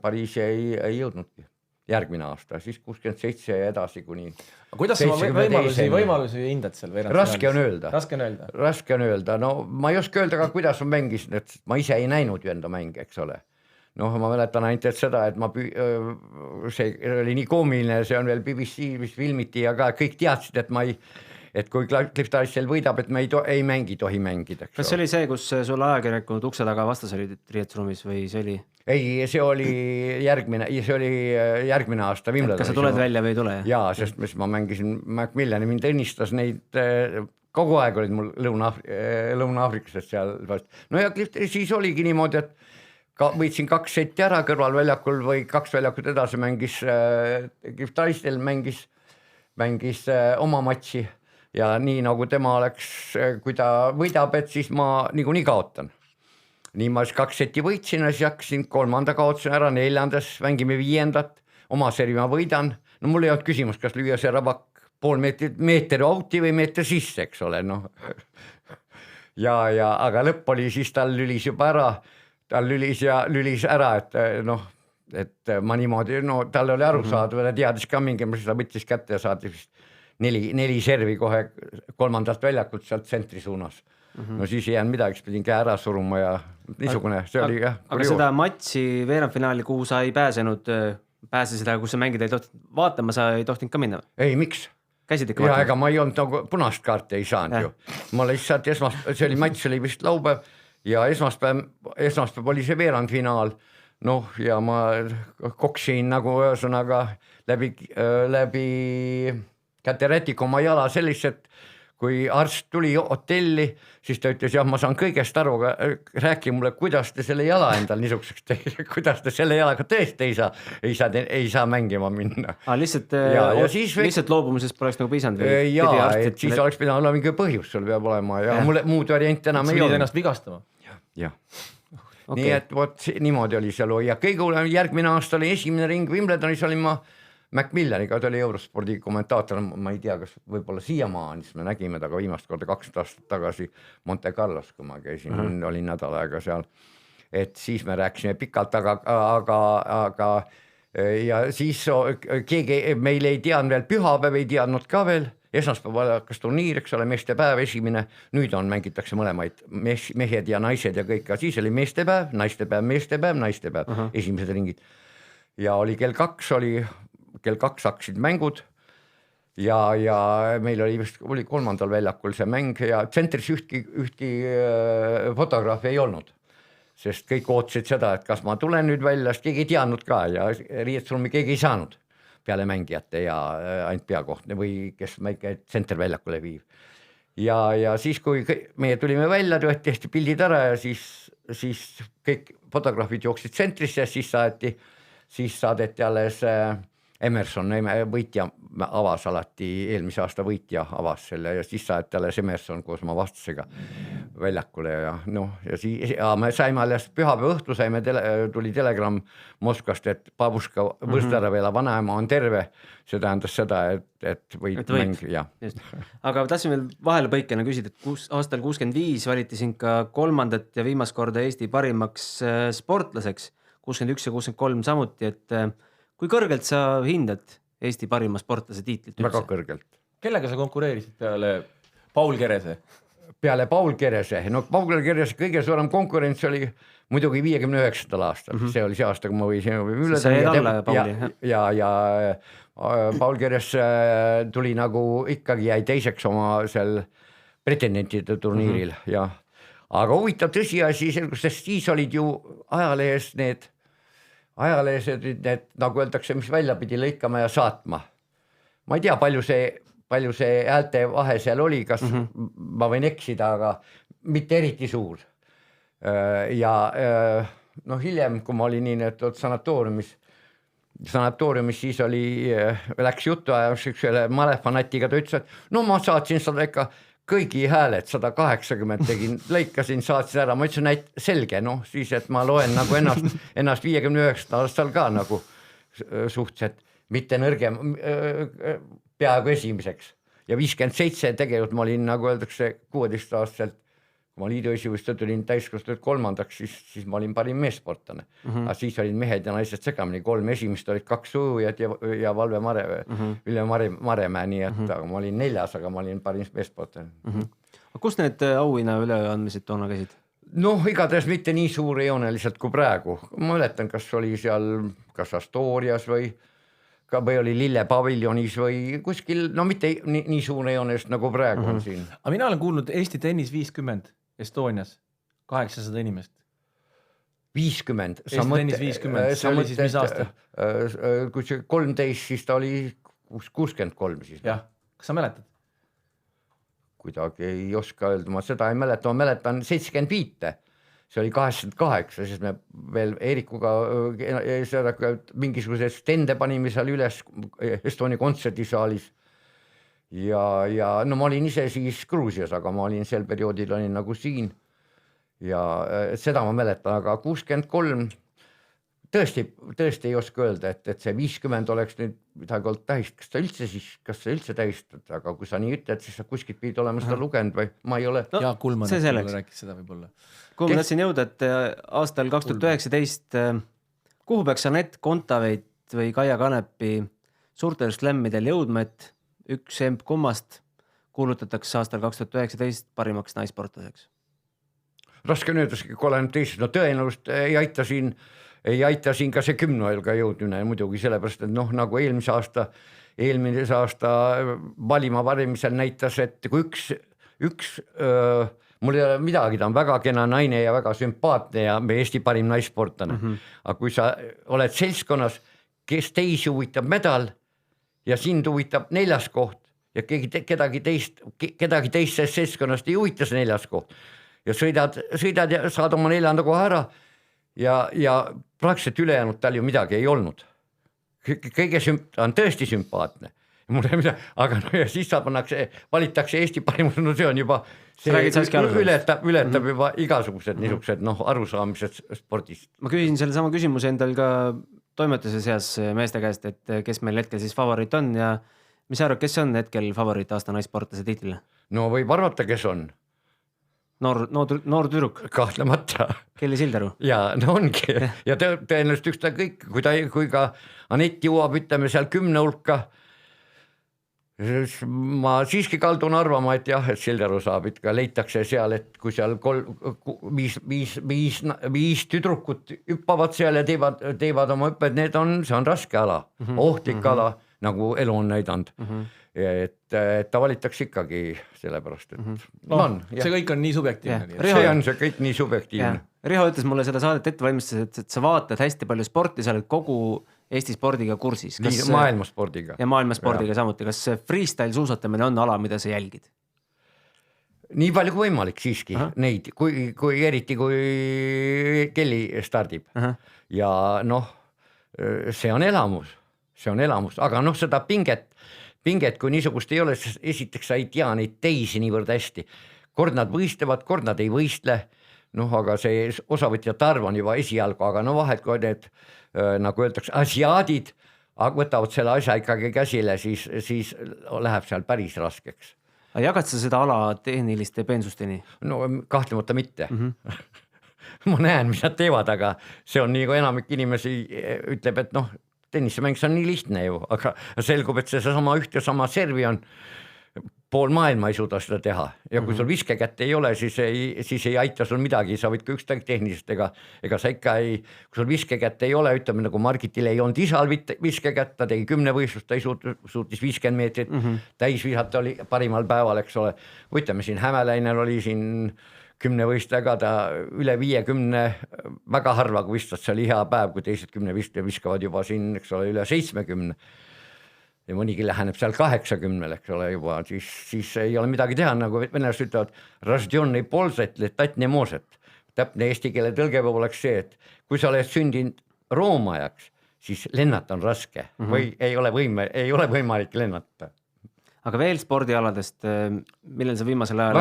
S3: Pariisi ei jõudnudki järgmine aasta, siis 67 ja edasi kuni.
S4: Kuidas sa võimalusi hindad seal?
S3: Raske on öelda.
S4: Raske on öelda.
S3: No ma ei oska öelda ka, kuidas on mängis, et ma ise ei näinud ju enda mänge, eks ole. Noh, ma mäletan ainult et seda, et see oli nii koomiline, see on veel BBC, mis filmiti ja ka kõik teadsid, et kui Cliff Drysdale võidab, et me ei tohi mängida.
S2: Kas see oli see, kus sul ajakirjanikud ukse taga vastas oli riietusruumis või see oli?
S3: Ei, see oli järgmine aasta Wimbledon.
S2: Kas sa tuled välja või ei tule?
S3: Jaa, sest ma mängisin Macmillani, mind õnnistas neid, kogu aeg olid mul Lõuna-Aafriklased seal. No ja siis oligi niimoodi, et võitsin 2 setti ära kõrvalväljakul või 2 väljakut edasi mängis Cliff Drysdale mängis oma matši ja nii nagu tema oleks, kui ta võidab, et siis ma niikuinii kaotan. Nii ma 2 seti võitsin ja siis hakkasin 3. kaotsin ära, 4. mängime 5. oma servi ma võidan. No mul ei olnud küsimus, kas lüüa see rabak pool meetri auti või meetri sisse, eks ole. No. Aga lõpp oli siis tal lülis juba ära, lülis ära, et ma niimoodi, tal oli aru saada, ta teadis ka mingi, ta võttis kätte ja saadi vist 4 servi kohe 3. väljakult sealt tsentri suunas. No siis ei jäänud midagi, pidin käe ära suruma ja niisugune, see oli jah.
S2: Aga seda matši veerandfinaali, kuhu sa ei pääsesid, kus sa mängid ei tohtinud vaatama, sa ei tohtinud ka minna?
S3: Ei, miks?
S2: Käisid ikka vaatama?
S3: Ja ega ma ei olnud nagu punast kaarti ei saanud ju. Ma lihtsalt see oli matš, oli vist laupäev ja esmaspäev oli see veerandfinaal. Noh, ja ma koksin nagu ühesõnaga läbi käterätiku oma jala sellised, kui arst tuli hotelli, siis ta ütles, jah, ma saan kõigest aru, aga räägi mulle, kuidas te selle jala endal niisuguseks teete, kuidas te selle jalaga tõesti ei saa mängima minna.
S2: Lihtsalt loobumisest poleks nagu piisanud?
S3: Jaa, et siis oleks pidanud olla mingi põhjus, sul peab olema ja mulle muud variant enam ei ole.
S4: Sulid ennast vigastama?
S3: Jah. Nii et niimoodi oli seal ja kõige järgmine aasta oli esimene ring Wimbledonis olin ma Macmillaniga, ta oli Eurospordi kommentaator, ma ei tea, kas võib-olla siiamaani, siis me nägime taga viimast korda 20 aastat tagasi Monte Carlos, kui ma käisin, olin nädal aega seal, et siis me rääkisime pikalt, aga ja siis keegi meil ei teadnud veel, pühapäev ei teadnud ka veel, esmaspäeval hakkas turniir, eks ole, meestepäev esimene, nüüd mängitakse mõlemaid mehed ja naised ja kõik, siis oli meestepäev, naistepäev, esimesed ringid ja oli kell 2 hakkasid mängud ja meil oli 3. väljakul see mäng ja tsentris ühtki fotograafi ei olnud, sest kõik ootasid seda, et kas ma tulen nüüd välja, sest keegi ei teadnud ka ja riietusruumi keegi ei saanud peale mängijate ja ainult peakohtne või kes mängijad tsenterväljakule viib. Ja siis, kui meie tulime välja, tehti pildid ära ja siis kõik fotograafid jooksid tsentrisse ja siis saadeti alles Emerson, võitja avas alati, eelmise aasta võitja avas selle ja siis saadeti alles Emerson koos oma vastasega väljakule ja siis me saime alles pühapäeva õhtu, tuli telegramm Moskvast, et Babuška Võzdõravela vanaema on terve, see tähendas seda, et võit mäng, jah.
S2: Aga tahtsin veel vahele põikena küsida, et aastal 65 valiti sind ka 3. ja viimast korda Eesti parimaks sportlaseks, 61 ja 63 samuti, et kui kõrgelt sa hindad Eesti parima sportlase tiitlit üldse?
S3: Väga kõrgelt.
S4: Kellega sa konkureerisid peale Paul Kerese?
S3: Peale Paul Kerese, Paul Kerese kõige suurem konkurents oli muidugi 59. aastal, see oli see aasta, kui ma võisin ja Paul Keres tuli nagu ikkagi jäi teiseks oma seal pretendentide turniiril ja aga huvitav tõsiasi, sest siis olid ju ajalehes need, nagu öeldakse, mis välja pidi lõikama ja saatma. ma ei tea, palju see häälte vahe seal oli, kas ma võin eksida, aga mitte eriti suur. Ja noh, hiljem, kui ma olin nii sanatooriumis, siis läks juttu ühele malefanatiga, ta ütles, et no ma saatsin seda ikka kõigi hääled 180 tegin, lõikasin, saatsin ära, ma ütlesin, et selge, noh siis, et ma loen nagu ennast 59 aastal ka nagu suhteliselt mitte nõrgem, peaaegu esimeseks ja 57 tegelikult ma olin, nagu öeldakse, 16 aastaselt, kui ma liidu esivõistlustel tulin täiskasvanud kolmandaks, siis ma olin parim meessportlane. Aga siis olid mehed ja naised segamini, 3 esimest olid 2 ujujat ja Valve Ülle Maremäe, nii et aga ma olin 4, aga ma olin parim meessportlane.
S2: Kus need auhinna üleandmised toona käisid?
S3: Noh, igatahes mitte nii suurejooneliselt kui praegu. Ma mäletan, kas oli seal Astorias või oli Lille paviljonis või kuskil, no mitte nii suurejoonelist nagu praegu on siin.
S4: Aga mina olen kuulnud Eesti tennis 50 Estonias, 800 inimest.
S3: 50?
S4: Eesti tennis 50, see oli siis mis aasta?
S3: Kui see 13, siis ta oli 63 siis.
S4: Jah, kas sa mäletad?
S3: Kuidagi ei oska öelda, ma seda ei mäleta, ma mäletan 75. See oli 88, siis me veel Eerikuga mingisuguse stende panime seal üles Estonia kontserdisaalis ja no ma olin ise siis Gruusias, aga ma olin sel perioodil olin nagu siin ja seda ma mäletan, aga 63 tõesti ei oska öelda, et see 50 oleks nüüd midagi olnud tähist, kas sa üldse tähistad, aga kui sa nii ütled, siis sa kuskilt pidid olema seda lugenud või ma ei ole.
S4: Jaak Kulman rääkis seda võib-olla.
S2: Kuhu ma tahtsin jõuda, et aastal 2019, kuhu peaks Anett Kontaveit või Kaia Kanepi suurtel slämmidel jõudma, et üks emp kummast kuulutatakse aastal 2019 parimaks naissportlaseks?
S3: Raske on öelda, kui olen teised, no tõenäoliselt ei aita siin ka see 10 jõudmine muidugi sellepärast, et noh, nagu eelmise aasta valima varimisel näitas, et kui üks mul ei ole midagi, ta on väga kena naine ja väga sümpaatne ja meie Eesti parim naissportlane. Aga kui sa oled seltskonnas, kes teisi huvitab medal ja sind huvitab 4. koht ja kedagi teist seltskonnast ei huvita see 4. koht ja sõidad ja saad oma 4. koha ära ja praktiliselt ülejäänud tal ju midagi ei olnud. Ta on tõesti sümpaatne. Aga no ja siis valitakse Eesti parimus, no see on juba ületab juba igasugused niisugused arusaamised spordist.
S2: Ma küsisin selle sama küsimuse endal ka toimetuse seas meeste käest, et kes meil hetkel siis favoriit on ja mis sa arvad, kes on hetkel favoriit aasta naissportlase tiitlile? No
S3: võib arvata, kes on.
S2: Noor tüdruk.
S3: Kahtlemata.
S2: Kelly Sildaru.
S3: Ja no ongi. Ja tõenäoliselt üks ta kõik, kui ka Anett jõuab, ütleme seal 10 hulka, ma siiski kaldun arvama, et jah, et Sildaru saab, et ka leitakse seal, et kui seal 5 tüdrukut hüppavad seal ja teevad oma hüpped, see on raske ala, ohtlik ala, nagu elu on näidanud. Et ta valitakse ikkagi sellepärast, et
S4: see kõik on nii subjektiivne.
S3: See on see kõik nii subjektiivne.
S2: Riho ütles mulle seda saadet ette valmistades, et sa vaatad hästi palju sporti, sa oled kogu Eesti spordiga kursis.
S3: Maailmaspordiga.
S2: Ja maailmaspordiga samuti. Kas freestyle suusatamine on ala, mida sa jälgid?
S3: Nii palju kui võimalik siiski neid, eriti kui Kelly stardib. Ja noh, see on elamus, aga noh, seda pinget, kui niisugust ei ole, siis esiteks sa ei tea neid teisi niivõrd hästi. Kord nad võistlevad, kord nad ei võistle, aga see osavõtjate arv on juba esialgu, aga vahelt kui need, nagu öeldakse, asiaadid võtavad selle asja ikkagi käsile, siis läheb seal päris raskeks.
S2: Jagad sa seda ala tehniliste peensusteni?
S3: No kahtlemata mitte. Ma näen, mis nad teevad, aga see on nii, kui enamik inimesi ütleb, et tennisemäng see on nii lihtne ju, aga selgub, et see sama üht ja sama servi on, pool maailma ei suuda seda teha ja kui sul viskekätt ei ole, siis ei aita sul midagi, sa võid ka ükstag tehnilisest, ega sa ikka kui sul viskekätt ei ole, ütleme nagu Margitil ei olnud isal viskekätt, ta tegi 10 võistlust, ta ei suutis 50 meetrit täis visata, oli parimal päeval, eks ole, ütleme siin Hämäläinel oli siin 10 võistlega, ta üle 50, väga harva kui vistad, see oli hea päev, kui teised 10 viskavad juba siin, eks ole, üle 70. ja mõnigi läheneb seal 80, eks ole juba, siis ei ole midagi teha, nagu venelased ütlevad, raždjonnei polzet, letat ne может. Täpne eesti keele tõlge oleks see, et kui sa oled sündinud roomajaks, siis lennata on raske või ei ole võimalik lennata.
S2: Aga veel spordialadest, millel sa viimasel ajal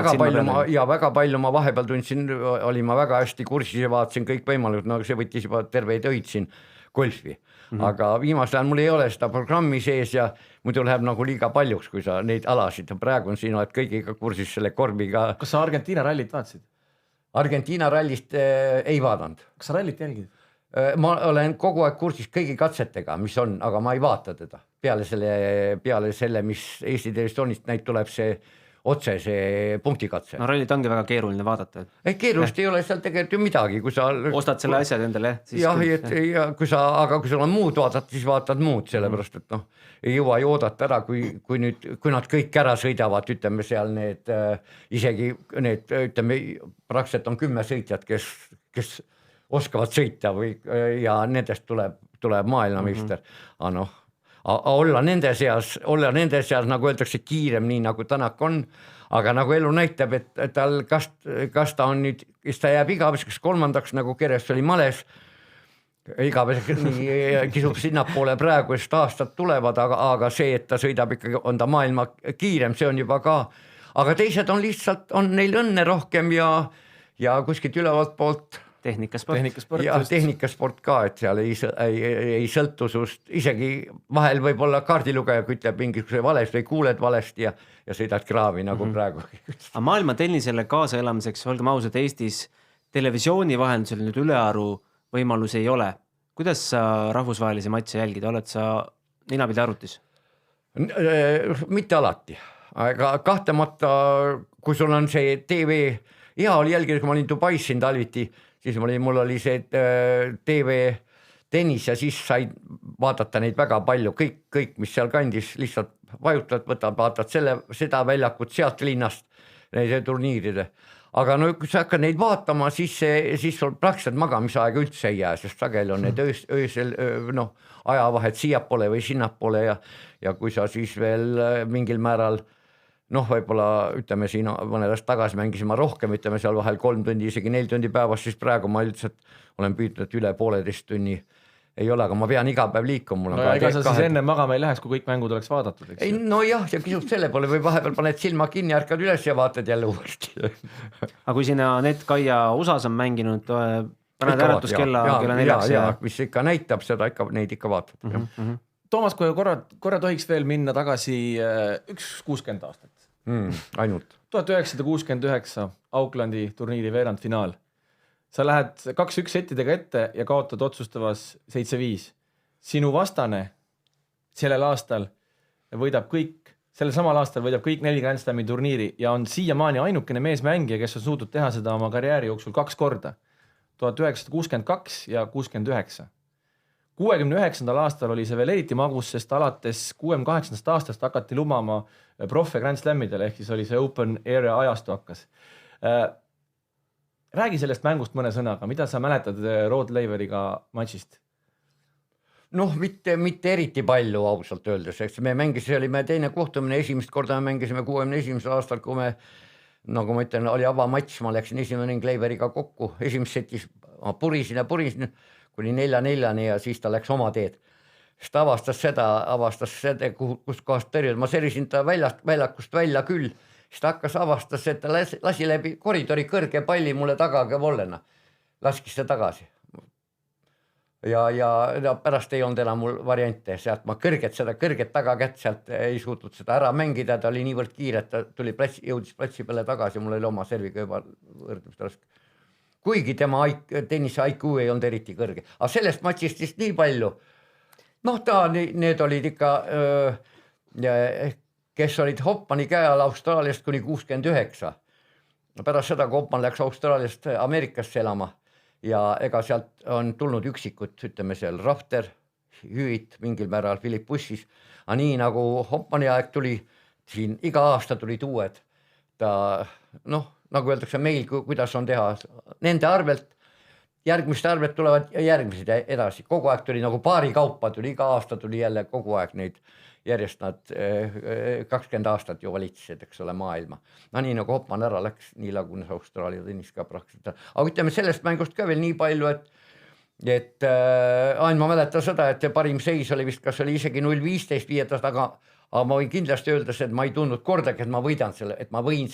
S3: väga palju ma vahepeal tundsin, olin ma väga hästi kursis ja vaatasin kõik võimalikud, no see võttis juba terveid öid siin golfi. Aga viimasel ajal mul ei ole seda programmi sees ja muidu läheb nagu liiga paljuks, kui sa neid alasid. Praegu on siin oled kõigiga kursis selle korbiga.
S4: Kas sa Argentiina rallit vaatasid?
S3: Argentiina rallist ei vaadanud.
S4: Kas sa rallit jälgid?
S3: Ma olen kogu aeg kursis kõigi katsetega, mis on, aga ma ei vaata teda. Peale selle, mis Eesti Televisioonist näit tuleb see otse see punktikatse.
S2: No rallit ongi väga keeruline vaadata.
S3: Keerulist ei ole seal tegelikult ju midagi, kui sa
S2: ostad selle asjad endale.
S3: Kui sul on muud vaadata, siis vaatad muud, sellepärast, et ei jõua ju oodata ära, kui nad kõik ära sõidavad, ütleme seal need, isegi need, ütleme, praktiliselt on 10 sõitjad, kes oskavad sõita ja nendest tuleb maailmameister. Olla nende seas, nagu öeldakse, kiirem, nii nagu Tänak on, aga nagu elu näitab, et tal kas ta on nüüd, kes ta jääb igaveseks kolmandaks, nagu Keres oli Males, igaveseks kisub sinnapoole praegu, sest aastad tulevad, aga see, et ta sõidab ikkagi, on ta maailma kiirem, see on juba ka, aga teised on lihtsalt, on neil õnne rohkem ja kuskilt ülevalt poolt tehnikasport ka, et seal ei sõltu sust, isegi vahel võib-olla kaardilugeja ütleb mingisuguse valest või kuuled valesti ja sõidad kraavi nagu praegu.
S2: Aga maailma tennisele kaasa elamiseks, olgem ausad, Eestis televisiooni vahendusel nüüd ülearu võimalus ei ole. Kuidas sa rahvusvahelisi matše jälgid? Oled sa ninapidi arvutis?
S3: Mitte alati, aga kahtemata, kui sul on see TV, hea oli jälgida, kui ma olin Dubais siin talviti, siis mul oli see TV tennis ja siis said vaadata neid väga palju, kõik mis seal kandis, lihtsalt vajutad, vaatad seda väljakut sealt linnast, neid turniiride. Aga kui sa hakkad neid vaatama, siis sul praktiliselt magamisaega üldse ei jää, sest sageli on need öösel ajavahed siiapoole või sinnapoole ja kui sa siis veel mingil määral võib-olla ütleme siin mõnedast tagasi mängisime rohkem, ütleme seal vahel 3 tundi, isegi 4 tundi päevas, siis praegu ma üldiselt olen püüdnud üle 1,5 tunni ei ole, aga ma pean iga päev liikuma.
S4: Ega sa siis enne magama ei läheks, kui kõik mängud oleks vaadatud, eks?
S3: Ja kisub selle poole või vahepeal paned silma kinni, ärkad üles ja vaatad jälle uuesti.
S2: Aga kui sina Kaiia USAs on mänginud, paned äratuskella kella 4.
S3: Mis ikka näitab seda, neid ikka vaatad.
S4: Toomas, kui korra tohiks veel minna tagasi 60 aastat.
S3: Ainult
S4: 1969 Aucklandi turniiri veerandfinaal. Sa lähed 2-1 settidega ette ja kaotad otsustavas 7-5. Sinu vastane sellel aastal võidab sellel samal aastal võidab kõik 4 Grand Slami turniiri ja on siiamaani ainukene meesmängija, kes on suutnud teha seda oma karjääri jooksul 2 korda. 1962 ja 69. 69. aastal oli see veel eriti magus, sest alates 68. aastast hakati lumama profe Grand Slamidele, ehk siis oli see open area ajastu hakkas. Räägi sellest mängust mõne sõnaga, mida sa mäletad Rod Laveriga matšist?
S3: Mitte eriti palju ausalt öeldes, eks me mängisime, oli meie teine kohtumine, esimest korda me mängisime 61. aastal, kui me, nagu ma ütlen, oli avamatš, ma läksin esimene Laveriga kokku, esimest setis ma purisin, kuni 4-4 ja siis ta läks oma teed. Siis ta avastas seda, kus kohast tõrjud. Ma serisin ta väljakust välja küll. Siis ta avastas, et ta lasi läbi koridori kõrge palli mulle tagaga vollena. Laskis ta tagasi. Ja pärast ei olnud enam mul variante. Sealt ma kõrget tagakätt sealt ei suutnud seda ära mängida. Ta oli niivõrd kiire, et ta jõudis platsi peale tagasi. Mul oli oma serviga juba võrdlemist raske. Kuigi tema tennise IQ ei olnud eriti kõrge. Aga sellest matšist siis nii palju. Need olid ikka, kes olid Hoppmani käe all Austraaliast kuni 69. Pärast seda, kui Hoppman läks Austraaliast Ameerikasse elama ja ega sealt on tulnud üksikud, ütleme seal Rafter, Hüüit, mingil määral Philip Bussis. Aga nii nagu Hoppmani aeg tuli, siin iga aasta tulid uued. Nagu öeldakse meil, kuidas on teha, nende arvelt, järgmiste arvelt tulevad järgmised edasi. Kogu aeg tuli nagu paari kaupa, iga aasta tuli jälle kogu aeg neid järjest nad 20 aastat ju valitsesid, eks ole, maailma. No nii nagu Hopman ära läks, nii lagunes Austraalia tennis ka praktiliselt. Aga ütleme sellest mängust ka veel nii palju, et ainult ma mäletan seda, et parim seis oli vist, kas oli isegi 0-15 viietas, aga ma võin kindlasti öelda, et ma ei tundnud kordagi, et ma võidan selle, et ma võin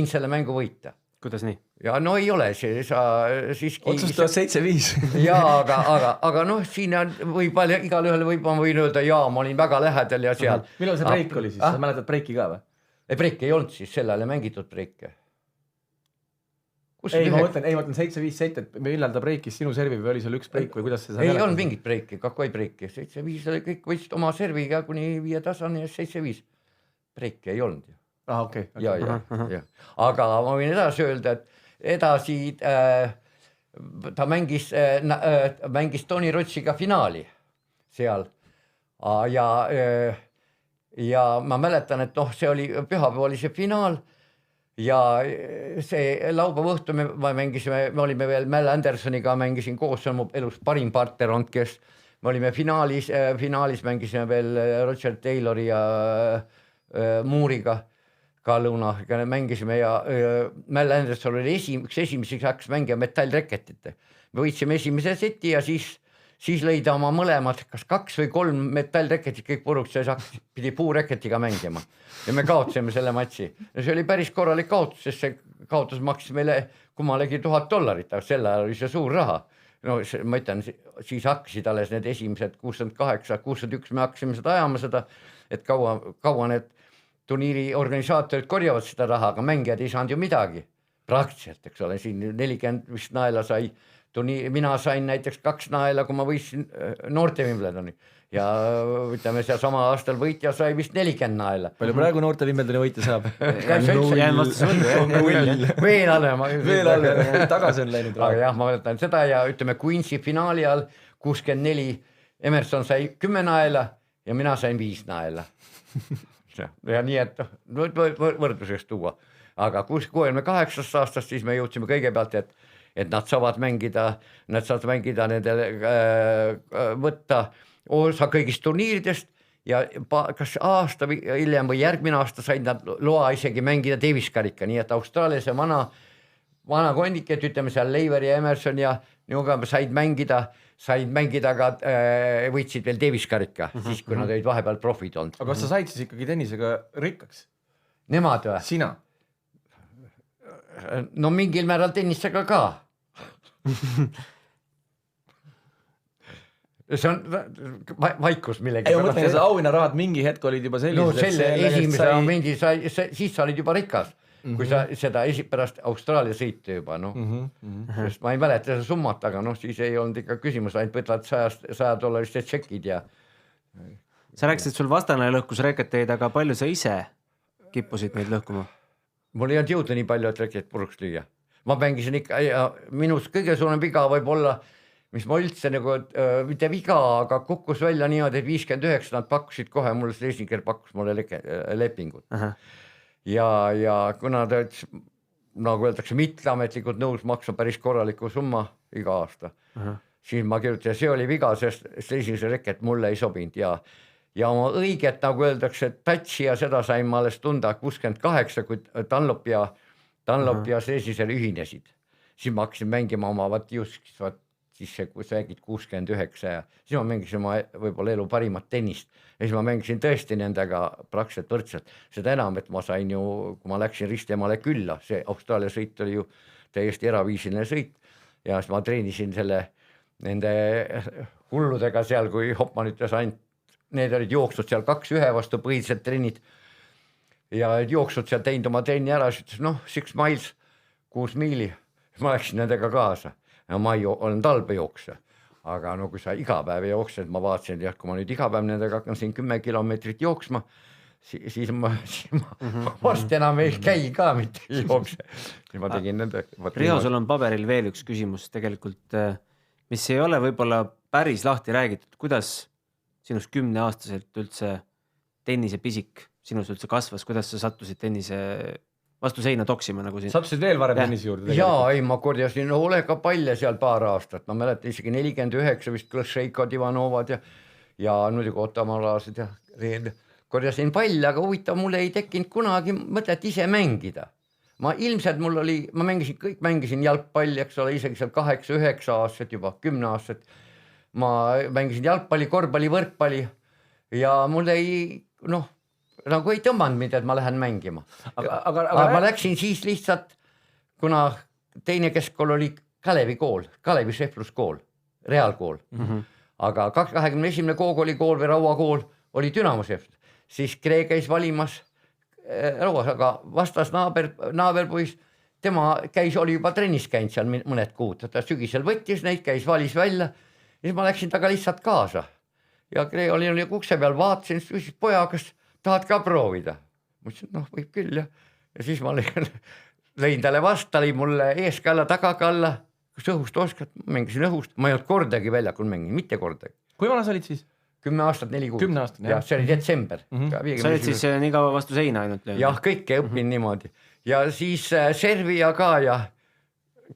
S3: selle mängu võita.
S2: Kuidas nii?
S3: Ja no ei ole see, sa siiski...
S4: Otsustavad 7-5.
S3: Jaa, aga noh, siin on võib-olla igal ühel ma võin öelda, jaa, ma olin väga lähedal ja seal.
S4: Millal see breik oli siis? Sa mäletad breiki ka või?
S3: Breik ei olnud siis, sellele mängitud breike.
S4: Ei, ma mõtlen 7-5 sett, et millal ta breikis sinu servi või oli seal üks breik või kuidas see
S3: ei olnud mingit breiki, kakku ei breiki. 7-5 oli kõik võtsid oma serviga kuni 5 tasani ja 7-5. Breiki ei olnud ju.
S4: Okay.
S3: Ja. Aga ma võin edasi öelda, et edasi ta mängis Toni Rotsiga finaali seal ja ma mäletan, et see oli pühapäev oli see finaal ja see laupäeva õhtu me olime veel Mel Andersoniga mängisin koos, see on mu elus parim partner olnud, kes me olime finaalis mängisime veel Roger Taylori ja Mooriga ka lõunaga mängisime ja Mel Anderson oli üks esimeseks hakkas mängima metallreketit. Me võitsime esimese seti ja siis lõi ta oma mõlemad, kas 2 või 3 metallreketit kõik puruks ja pidi puureketiga mängima. Ja me kaotasime selle matši. Ja see oli päris korralik kaotus, sest see kaotus maksis meile kummalegi $1000, aga sel ajal oli see suur raha. No ma ütlen, siis hakkasid alles need esimesed 68, 61 me hakkasime seda ajama seda, et kaua need turniiri organisaatorid korjavad seda raha, aga mängijad ei saanud ju midagi. Praktiliselt, eks ole, siin 40 vist naela sai turniiri, mina sain näiteks 2 naela, kui ma võitsin noorte Wimbledoni. Ja ütleme, seal sama aastal võitja sai vist 40 naela.
S4: Palju praegu noorte Wimbledoni võitja saab?
S2: Jään vastus võlgu.
S3: Veel alle.
S4: Tagasi on läinud.
S3: Aga jah, ma mõtlen seda ja ütleme Queensi finaali all 64 Emerson sai 10 naela ja mina sain 5 naela. Ja nii, et võrdluseks tuua. Aga 68 aastast siis me jõudsime kõigepealt, et nad saavad mängida nendele võtta osa kõigist turniiridest ja kas aasta või hiljem või järgmine aasta said nad loa isegi mängida Davis-karika, nii et Austraalias ja vana kondik, et ütleme seal Lever ja Emerson ja Newcomb said mängida ka, võitsid veel Davis-karika, siis kui nad olid vahepeal profid olnud.
S4: Aga kas sa said siis ikkagi tennisega rikkaks?
S3: Nemad või?
S4: Sina?
S3: No mingil määral tennisega ka. See on vaikus millegi.
S4: Ei, ma mõtlen, et auhinnarahad mingi hetk olid juba sellised.
S3: No selle esimese momendi siis sa olid juba rikas. Kui sa seda pärast Austraalia sõite juba, sest ma ei mäleta seda summat, aga siis ei olnud ikka küsimus, ainult võtad $100 tšekid ja...
S2: Sa rääkisid, sul vastane lõhkus reketeid, aga palju sa ise kippusid neid lõhkuma?
S3: Mul ei olnud jõuda nii palju, et reket puruks lüüa. Ma mängisin ikka, ja minus kõige suurem viga võib olla, mis ma üldse nagu, mitte viga, aga kukkus välja niimoodi, et 59 nad pakkusid kohe, mulle Schlesinger pakkus mulle lepingut. Ja kuna ta ütles, nagu öeldakse, mitteametlikult nõus maksma päris korraliku summa iga aasta, siis ma kirjutasin, see oli viga, sest Schlesinger reket mulle ei sobinud ja oma õiget, nagu öeldakse, touchi ja seda sain ma alles tunda 68, kui Dunlop ja Schlesinger ühinesid. Siis ma hakkasin mängima oma siis kui sa räägid 69 ja siis ma mängisin oma võib-olla elu parimat tennist ja siis ma mängisin tõesti nendega praktiliselt võrdselt. Seda enam, et ma sain ju, kui ma läksin Ristemale külla, see Austraalia sõit oli ju täiesti eraviisiline sõit ja siis ma treenisin nende hulludega seal, kui Hopman ütles ainult, need olid jooksnud seal 2-1 vastu põhilised trennid ja jooksnud seal teinud oma trenni ära, siis ütles 6 miles, 6 miili, ma läksin nendega kaasa. Ja ma olen talbejooksja, aga kui sa iga päev jooksed, ma vaatasin, et kui ma nüüd iga päev nendega hakkan siin 10 kilomeetrit jooksma, siis ma varsti enam ei käi ka mitte ei jookse. Siis ma tegin nende...
S2: Riho, sul on paberil veel üks küsimus tegelikult, mis ei ole võib-olla päris lahti räägitud. Kuidas sinust 10-aastaselt üldse tennise pisik sinus üldse kasvas? Kuidas sa sattusid tennise... vastu seina toksima nagu siin.
S4: Sattusid veel varem tennisi juurde?
S3: Jaa, ei, ma korjasin ole ka palle seal paar aastat. Ma mäletan isegi 49 vist Klõšeikod, Ivanovad ja muidugi otamalaasid ja korjasin palli, aga huvitav, mulle ei tekkinud kunagi mõtet ise mängida. Ma mängisin jalgpalli, eks ole, isegi seal 8-9 aastat juba, 10 aastat. Ma mängisin jalgpalli, korvpalli, võrkpalli ja mul nagu ei tõmmanud mind, et ma lähen mängima. Aga ma läksin siis lihtsalt, kuna teine keskkool oli Kalevi kool, Kalevi Šefluskool, reaalkool. Aga 21. koogolikool või Raua kool oli Dünamo Šeflus. Siis Kree käis valimas Rauas, aga vastas naaberpoiss, tema oli juba trennis käinud seal mõned kuud, ta sügisel võttis neid, valis välja ja siis ma läksin taga lihtsalt kaasa. Ja Kree oli ukse peal, vaatasin, küsis poja, kas tahad ka proovida? Ma ütlesin, võib küll ja siis ma lõin talle vastu, ta lõi mulle ees kalla, taga kalla. Kus õhust oskad, mängisin õhust, ma ei olnud kordagi väljakul mängin, mitte kordagi.
S4: Kui vana sa olid siis?
S3: 10 aastat, 4 kuud.
S4: 10 aastat,
S3: jah. See oli detsember.
S2: Sa olid siis nii kaua vastu seina ainult?
S3: Jah, kõike õpin niimoodi. Ja siis servia ka ja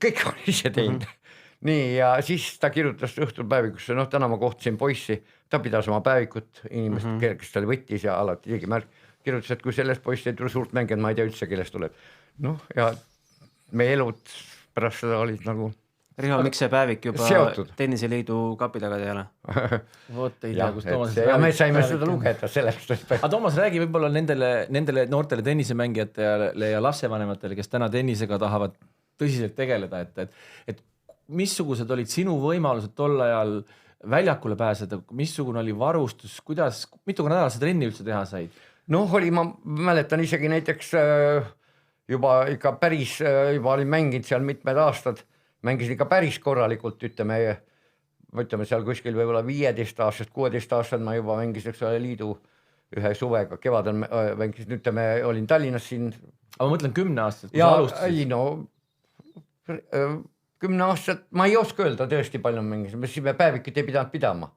S3: kõik on ise teinud. Nii, ja siis ta kirjutas õhtul päevikusse, täna ma kohtasin poissi, ta pidas oma päevikut inimest, kes tal võttis ja alati tegi märk. Kirjutas, et kui sellest poissi ei tule suurt mängijat, ma ei tea üldse, kellest tuleb. Ja meie elud pärast seda olid nagu
S2: Riho, miks see päevik juba seotud Tenniseliidu kapi taga teile?
S4: Vot ei tea, kus Toomas
S3: ja me saime seda lugeda sellest.
S4: Aga Toomas, räägi võib-olla nendele noortele tennisemängijatele ja lapsevanematele, kes täna tennisega tahavad tõsiselt tegeleda, et missugused olid sinu võimalused tol ajal väljakule pääseda, missugune oli varustus, mitu nädala sa trenni üldse teha said?
S3: Ma mäletan isegi näiteks juba ikka päris, juba olin mänginud seal mitmed aastad, mängisin ikka päris korralikult, ütleme seal kuskil võib-olla 15 aastast, 16 aastat ma juba mängisin, eks ole, liidu ühe suvega, kevadel mängisin, ütleme, olin Tallinnas siin.
S4: Aga ma mõtlen 10 aastat, kui sa alustasid.
S3: 10 aastat, ma ei oska öelda tõesti palju mängisin, siis me päevikut ei pidanud pidama.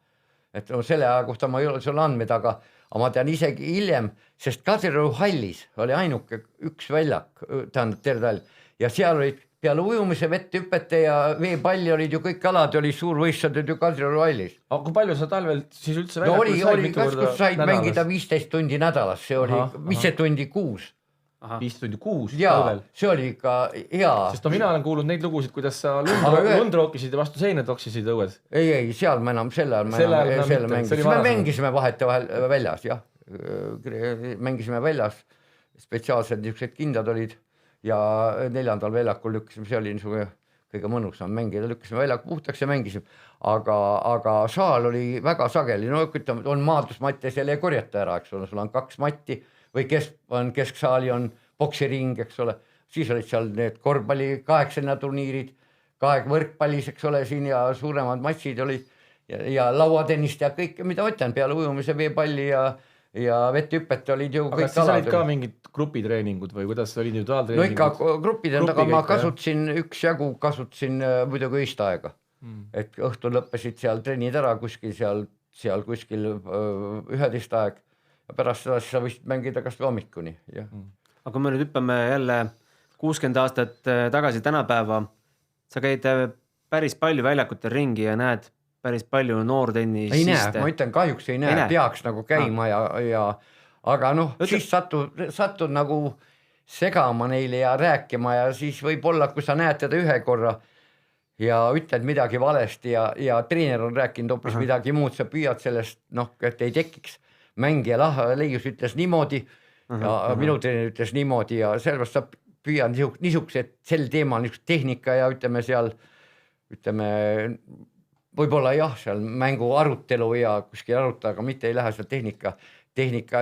S3: Et selle aja kohta ma ei ole sul andmed, aga ma tean isegi hiljem, sest Kadrioru hallis oli ainuke üks väljak, tähendab terve ja seal olid peale ujumise, vettehüpete ja veepalli olid ju kõik alad, oli suurvõistlused ju Kadrioru hallis.
S4: Aga kui palju sa talvel siis üldse
S3: väljakul said? Oli kus said mängida 15 tundi nädalas, see oli 15 tundi kuus.
S4: 15 tundi kuus
S3: talvel? See oli ikka hea.
S4: Sest mina olen kuulnud neid lugusid, kuidas sa lund rookisid ja vastu seina toksisid õued.
S3: Ei, seal me enam selle ajal me mängisime vahetevahel väljas, jah. Mängisime väljas, spetsiaalsed niisugused kindad olid. Ja 4. väljakul lükkasime, see oli niisugune kõige mõnusam mängida, lükkasime väljakul puhtaks ja mängisime, aga saal oli väga sageli, on maadlusmatte, selle ei korjata ära, eks ole, sul on 2 matti või kesksaali on boksiring, eks ole, siis olid seal need korvpalli 8 turniirid, 2 võrkpallis, eks ole, siin ja suuremad matšid olid ja lauatennist ja kõik, mida võtan peale ujumise veepalli ja vettehüpet olid ju kõik alad.
S4: Aga siis olid ka mingid grupitreeningud või kuidas oli individuaaltreeningud?
S3: Ikka grupid, aga ma kasutasin muidugi öist aega. Et õhtul lõppesid seal trennid ära kuskil seal kuskil 11 aeg ja pärast seda siis sa võisid mängida kas või hommikuni.
S2: Aga kui me nüüd hüppame jälle 60 aastat tagasi tänapäeva, sa käid päris palju väljakutel ringi ja näed päris palju noortennisiste.
S3: Ei näe, ma ütlen kahjuks ei näe, peaks nagu käima aga siis satud nagu segama neile ja rääkima ja siis võib-olla, kui sa näed teda ühe korra ja ütled midagi valesti ja treener on rääkinud hoopis midagi muud, sa püüad sellest, et ei tekiks. Mängija Leius ütles niimoodi ja minu treener ütles niimoodi ja sellepärast sa püüad niisugused sel teemal niisugused tehnika ja ütleme võib-olla seal mängu arutelu ja kuskil aruta, aga mitte ei lähe seal tehnika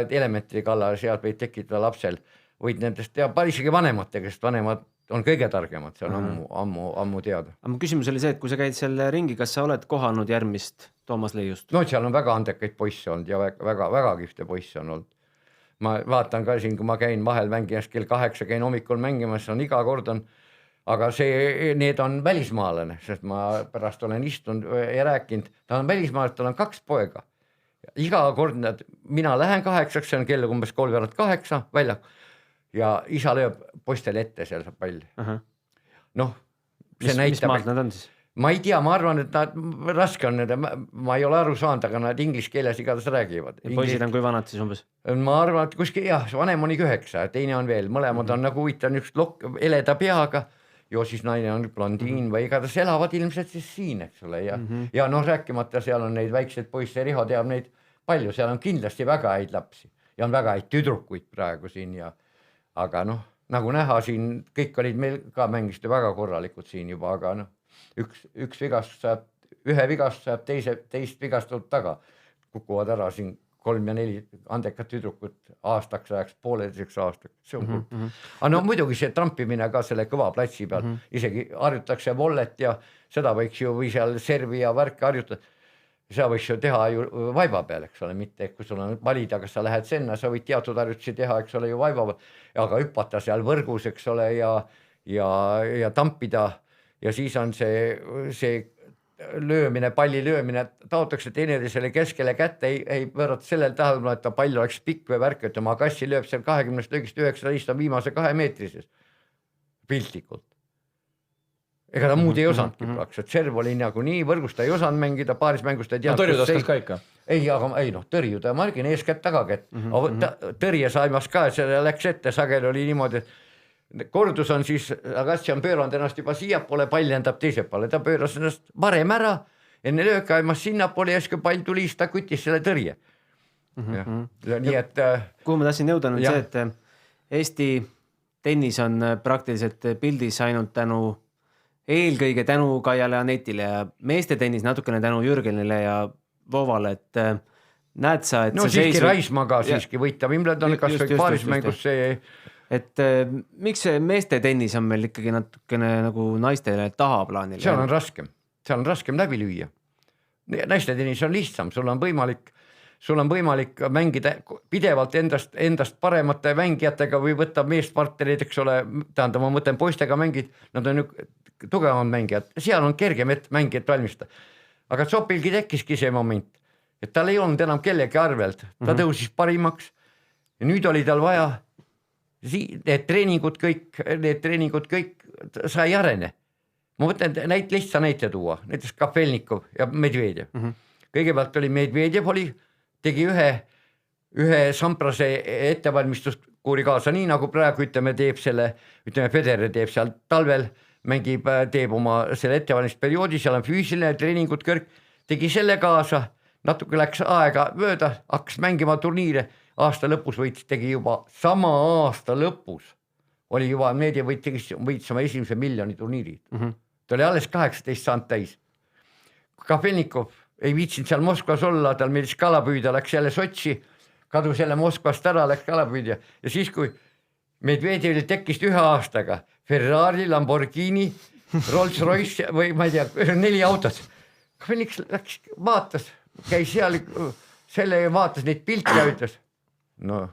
S3: elementide kallale, seal võid tekitada lapsel, võid nendest teha isegi vanematega, sest vanemad on kõige targemad, see on ammu teada.
S2: Aga mu küsimus oli see, et kui sa käid selle ringi, kas sa oled kohanud järgmist Toomas Leiust?
S3: Seal on väga andekaid poisse olnud ja väga kihvte poisse on olnud. Ma vaatan ka siin, kui ma käin vahel mängimas kell 8, käin hommikul mängimas, on iga kord on, aga need on välismaalane, sest ma pärast olen istunud ja rääkinud, ta on välismaalane, tal on 2 poega. Iga kord mina lähen 8, see on kell umbes 7:30 välja ja isa lööb poistele ette seal palli.
S2: Mis maalt nad on siis?
S3: ma ei tea, ma arvan, et nad raske on nende, ma ei ole aru saanud, aga nad inglise keeles igatahes räägivad.
S2: Poisid on kui vanad siis umbes?
S3: Ma arvan, et kuskil jah, vanem on 9, teine on veel, mõlemad on nagu huvitav niisugust eleda peaga, jo siis naine on blondiin või igatahes elavad ilmselt siis siin, eks ole, ja noh, rääkimata seal on neid väikseid poisse, Riho teab neid palju, seal on kindlasti väga häid lapsi ja on väga häid tüdrukuid praegu siin ja aga noh, nagu näha siin, kõik olid meil ka mängisid väga korralikud siin juba, aga noh, üks vigastus saab, ühe vigastus saab teist vigastud taga, kukuvad ära siin 3 ja 4 andekat tüdrukut aastaks ajaks, pooleteiseks aastaks, see on hull. Aga no muidugi see trampimine ka selle kõva platsi peal, isegi harjutakse vollet ja seda võiks ju või seal servi ja värke harjutada, seda võiks ju teha ju vaiba peal, eks ole, mitte kui sul on valida, kas sa lähed senna, sa võid teatud harjutusi teha, eks ole ju vaiba peal, aga hüpata seal võrgus, eks ole, ja tampida ja siis on see löömine, palli löömine, taotakse teineteisele keskele kätte, ei pöörata sellel tähelepanu, et ta pall oleks pikk või värk, et oma kassi lööb seal 20 lõigist 19 on viimase 2 meetrises piltlikult. Ega ta muud ei osanudki praegu, et serv oli nagu nii, võrgus ta ei osanud mängida, paaris mängust ei teadnud.
S4: No tõrjud oskas ka ikka?
S3: Ei, noh, tõrjuda, ma argin eeskätt tagakätt. Tõrje saimas ka, et see läks ette, sagel oli niimoodi, et kordus on siis, aga see on pööranud ennast juba siiapoole, pall lendab teise poole, ta pööras ennast varem ära, enne lööka aimas sinnapoole ja siis kui pall tuli, siis ta küttis selle tõrje. Nii et
S2: kuhu ma tahtsin jõuda nüüd see, et Eesti tennis on praktiliselt pildis ainult eelkõige tänu Kaiale Anetile ja meeste tennis natukene tänu Jürgenile ja Voovale, et näed sa, et
S3: no siiski Raismaga siiski võita Wimbledon, kas või paaris mängus see
S2: et miks see meeste tennis on meil ikkagi natukene nagu naistele tahaplaanil?
S3: Seal on raskem läbi lüüa. Naiste tennis on lihtsam, sul on võimalik mängida pidevalt endast paremate mängijatega või võtta meespartnerid, eks ole, tähendab, ma mõtlen poistega mängid, nad on ju tugevamad mängijad, seal on kergem mängijat valmistada. Aga Zopilgi tekkiski see moment, et tal ei olnud enam kellegi arvelt, ta tõusis parimaks ja nüüd oli tal vaja need treeningud kõik, sa ei arene. Ma mõtlen lihtsa näite tuua, näiteks Kafelnikov ja Medvedjev. Kõigepealt oli Medvedjev, tegi ühe Samprase ettevalmistuskuuri kaasa, nii nagu praegu teeb Federer teeb seal talvel, teeb oma selle ettevalmistusperioodi, seal on füüsiline treeningud kõrg, tegi selle kaasa, natuke läks aega mööda, hakkas mängima turniire, aasta lõpus tegi juba sama aasta lõpus, oli juba meedia võitis oma esimese miljoni turniiri. Ta oli alles 18 saanud täis. Kafelnikov ei viitsinud seal Moskvas olla, tal meeldis kala püüda, läks jälle Sotši, kadus jälle Moskvast ära, läks kala püüda ja siis, kui Medvedjevil tekkis 1 aastaga Ferrari, Lamborghini, Rolls-Royce või ma ei tea, 4 autot. Kafelnik läks, vaatas, käis seal, selle vaatas neid pilte ja ütles, no,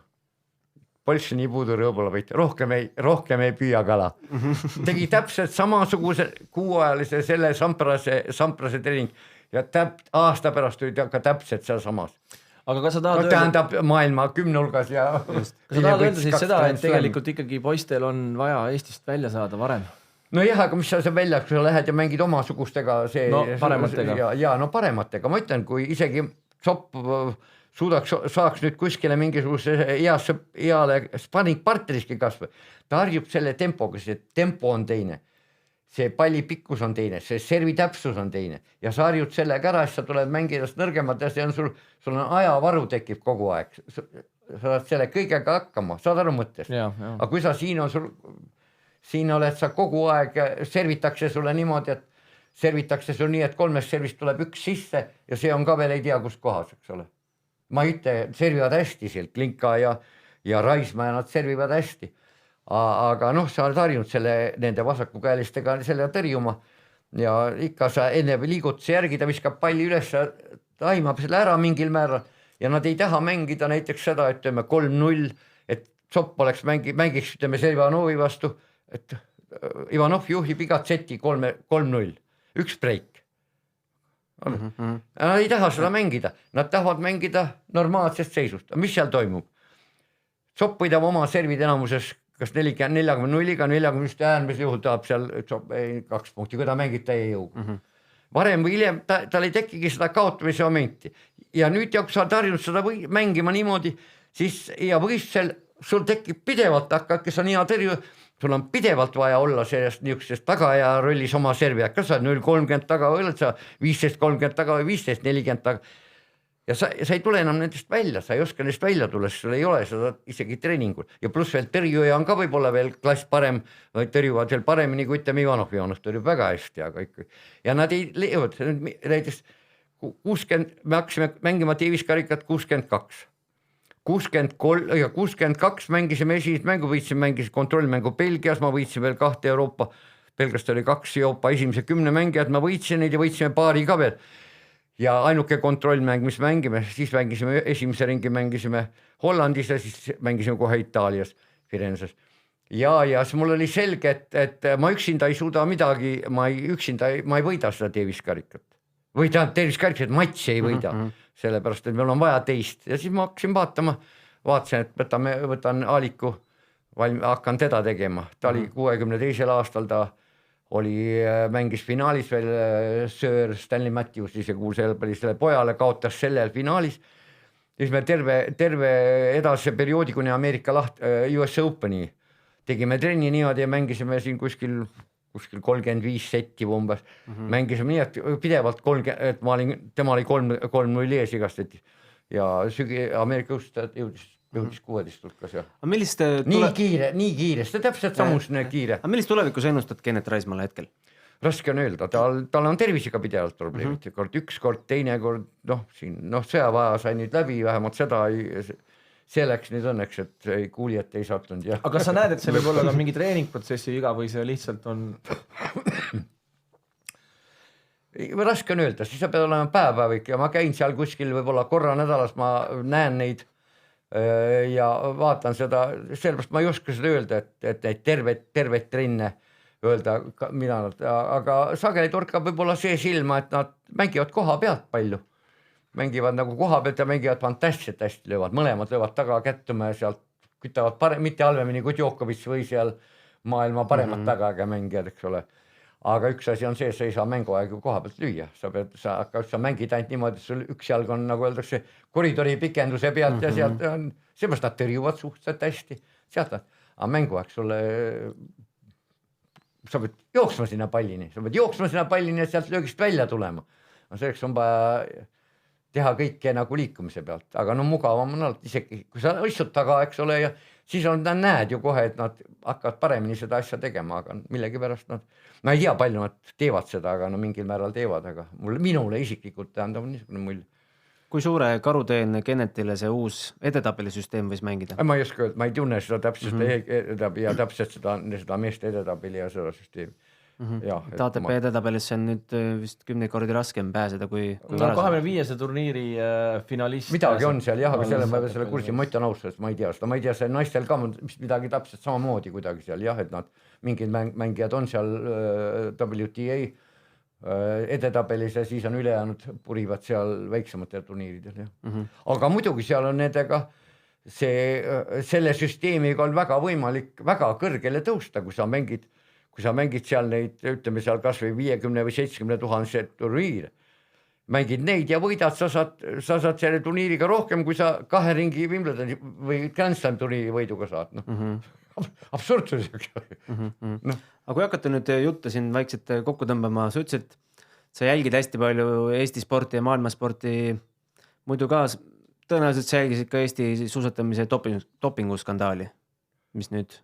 S3: polsse nii puudu rõõbula võita, rohkem ei püüa kala. Tegi täpselt samasuguse 6-ajalise selle Samprase treening ja aasta pärast oli ka täpselt seal samas.
S4: Aga kas sa tahad
S3: tähendab maailma 10 hulgas ja
S4: kas sa tahad öelda siis seda, et tegelikult ikkagi poistel on vaja Eestist välja saada varem?
S3: No jah, aga mis sa välja, kui sa lähed ja mängid omasugustega
S4: parematega.
S3: Ja parematega, ma ütlen, kui isegi Zopp saaks nüüd kuskile mingisuguse heale sparringpartneriski kasvõi, ta harjub selle tempoga, see tempo on teine, see palli pikkus on teine, see servi täpsus on teine ja sa harjud sellega ära, siis sa tuled mängidast nõrgemad ja see on sul on ajavaru tekib kogu aeg, sa saad selle kõigega hakkama, saad aru mõttest, aga kui sa siin oled sa kogu aeg, servitakse sulle niimoodi, et servitakse sul nii, et 3 servist tuleb 1 sisse ja see on ka veel ei tea kus kohas, eks ole. Ma ei ütle, servivad hästi seal, Klinka ja Raisma ja nad servivad hästi. Aga noh, sa oled harjunud nende vasakukäelistega selle tõrjuma ja ikka sa enne liigutuse järgi, ta viskab palli üles, ta aimab selle ära mingil määral ja nad ei taha mängida näiteks seda, et 3-0, et Zopp mängiks Selvanovi vastu, et Ivanov juhib igat seti 3-0, 1 break. Nad ei taha seda mängida, nad tahavad mängida normaalsest seisust. Mis seal toimub? Zopp võidab oma servid enamuses kas 40-0-ga, 40 äärmes juhul tahab seal 2 punkti, kui ta mängib täie jõuga. varem või hiljem tal ei tekigi seda kaotamise momenti ja nüüd kui sa oled harjunud seda mängima niimoodi, siis ja võistlusel sul tekib pidevalt, hakkadki sa nii tõrju, sul on pidevalt vaja olla sellest niisugusest tagaaja rollis oma servi, kas sa 0-30 taga või oled sa 15-30 taga või 15-40 taga ja sa ei tule enam nendest välja, sa ei oska nendest välja tulla, sest sul ei ole seda isegi treeningul ja pluss veel tõrjuja on ka võib-olla veel klass parem, tõrjuvad veel paremini kui ütleme Ivanov tõrjub väga hästi, aga ikka ja nad ei leiavad, näiteks 60, me hakkasime mängima Davis-karikat 62, 63 ja 62 mängisime esimest mängu, mängisin kontrollmängu Belgias, ma võitsin veel 2 Euroopa, Belgiast oli 2 Euroopa esimese 10 mängijad, ma võitsin neid ja võitsime paari ka veel ja ainuke kontrollmäng, mis mängime, siis mängisime esimese ringi, mängisime Hollandis ja siis mängisime kohe Itaalias, Firenzes ja siis mul oli selge, et ma üksinda ei suuda midagi, ma ei võida seda Davis-karikat või Davis-karikat matši ei võida, sellepärast, et meil on vaja teist ja siis ma hakkasin vaatasin, et võtan Aaliku, hakkan teda tegema, ta oli 62. aastal, ta mängis finaalis veel Sir Stanley Matthews, see kuulsel selle pojale, kaotas sellel finaalis, siis me terve edase perioodi kuni Ameerika US Openi tegime trenni niimoodi ja mängisime siin kuskil 35 setti umbes, mängisime nii, et pidevalt 30, et tema oli 3-0 ees igast setis ja Ameerika jõudis 16 hulkas ja nii kiire, see täpselt samusne kiire.
S2: Aga millist tulevikus ennustad Kennet Raismaale hetkel?
S3: Raske on öelda, tal on tervisega pidevalt probleemid, üks kord, teine kord, sõjavaja sai nüüd läbi, vähemalt seda see läks nüüd õnneks, et kuulijat ei sattunud.
S4: Aga kas sa näed, et see võib olla ka mingi treeningprotsessi viga või see lihtsalt on?
S3: Raske on öelda, siis sa pead olema päev ja ma käin seal kuskil võib-olla korra nädalas, ma näen neid ja vaatan seda, sellepärast ma ei oska seda öelda, et neid terveid trenne öelda, aga sageli torkab võib-olla see silma, et nad mängivad koha pealt palju. Mängivad nagu koha pealt ja mängivad fantastiliselt hästi löövad, mõlemad löövad taga kättuma ja sealt kütavad mitte halvemini kui Djokovic või seal maailma paremad tagaga mängijad, eks ole. Aga üks asi on see, sa ei saa mänguaegu koha pealt lüüa, sa mängid ainult niimoodi, et sul üks jalg on, nagu öeldakse, koridori pikenduse pealt ja sealt on, seepärast nad tõrjuvad suhteliselt hästi, sealt on, aga mänguaeg sulle, sa pead jooksma sinna pallini ja sealt löögist välja tulema. Selleks on vaja teha kõike nagu liikumise pealt, aga mugavam on alati isegi, kui sa istud taga, eks ole, ja siis näed ju kohe, et nad hakkavad paremini seda asja tegema, aga millegipärast ma ei tea, palju nad teevad seda, aga mingil määral teevad, aga minule isiklikult tähendab niisugune mulje.
S2: Kui suure karuteene Kennetile see uus edetabelisüsteem võis mängida?
S3: Ma ei oska öelda, ma ei tunne seda täpselt seda meeste edetabeli ja seda süsteemi.
S2: ATP edetabelisse on nüüd vist 10 kordi raskem pääseda kui
S4: 25. turniiri finalist.
S3: Midagi on seal jah, aga selle kursi ma ütlen ausalt, ma ei tea seda, ma ei tea, see naistel ka midagi täpselt samamoodi kuidagi seal jah, et nad mingid mängijad on seal WTA edetabelis ja siis on ülejäänud purivad seal väiksematel turniiridel jah. Aga muidugi seal on nendega selle süsteemiga on väga võimalik väga kõrgele tõusta, kui sa mängid seal neid, ütleme seal kas või 50 või 70 000 turniire, mängid neid ja võidad, sa saad selle turniiriga rohkem, kui sa 2 ringi Wimbledoni või Grand Slam turniiri võiduga saad. Absurdsus.
S2: Aga kui hakata nüüd juttu siin vaikselt kokku tõmbama, sa ütlesid, sa jälgid hästi palju Eesti sporti ja maailmasporti, muidu ka tõenäoliselt sa jälgisid ka Eesti suusatamise dopinguskandaali, mis nüüd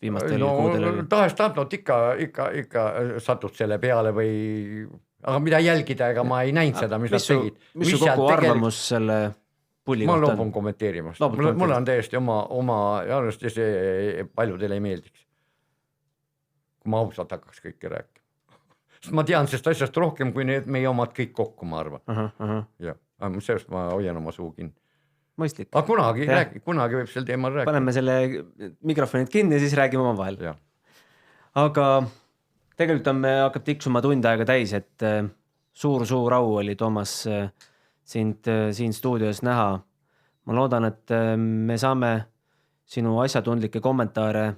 S2: viimastel kuudel.
S3: Tahes-tahtnud ikka satud selle peale või, aga mida jälgida, ega ma ei näinud seda, mis nad tegid.
S2: Mis su kogu arvamus selle pulli kohta?
S3: Ma loobun kommenteerimast. Mul on täiesti oma arvast ja see paljudele ei meeldiks. Kui ma ausalt hakkaks kõike rääkima. Sest ma tean sellest asjast rohkem, kui need meie omad kõik kokku, ma arvan. Ja, sellest ma hoian oma suu kinni.
S2: Mõistlik.
S3: Aga kunagi võib sel teemal rääkida.
S2: Paneme selle mikrofonid kinni ja siis räägime oma vahel. Aga tegelikult hakkab tiksuma tund aega täis, et suur au oli Toomas sind siin stuudios näha. Ma loodan, et me saame sinu asjatundlikke kommentaare,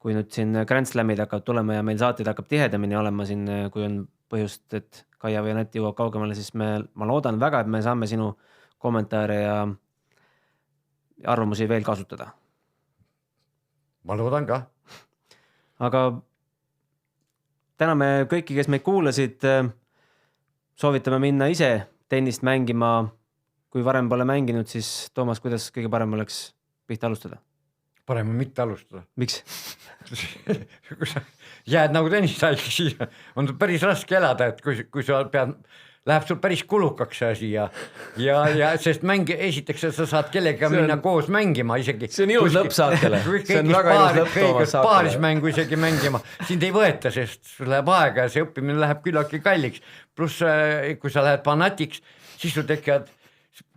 S2: kui nüüd siin Grand Slamid hakkab tulema ja meil saated hakkab tihedamini olema siin, kui on põhjust, et Kaia või Anett jõuab kaugemale, siis ma loodan väga, et me saame sinu kommentaare ja arvamusi veel kasutada.
S3: Ma loodan ka.
S2: Aga täname kõiki, kes meid kuulasid. Soovitame minna ise tennist mängima. Kui varem pole mänginud, siis Toomas, kuidas kõige parem oleks pihta alustada?
S3: Parem on mitte alustada.
S2: Miks?
S3: Kui sa jääd nagu tennisaiks, siis on päris raske elada, et kui sa läheb sul päris kulukaks asi ja sest esiteks sa saad kellega minna koos mängima isegi.
S4: See on ilus lõpp saatele. See on väga ilus lõpp Toomas saatele.
S3: Paarismängu isegi mängima. Sind ei võeta, sest sul läheb aega ja see õppimine läheb küllaltki kalliks. Pluss kui sa lähed fanatiks, siis sul tekivad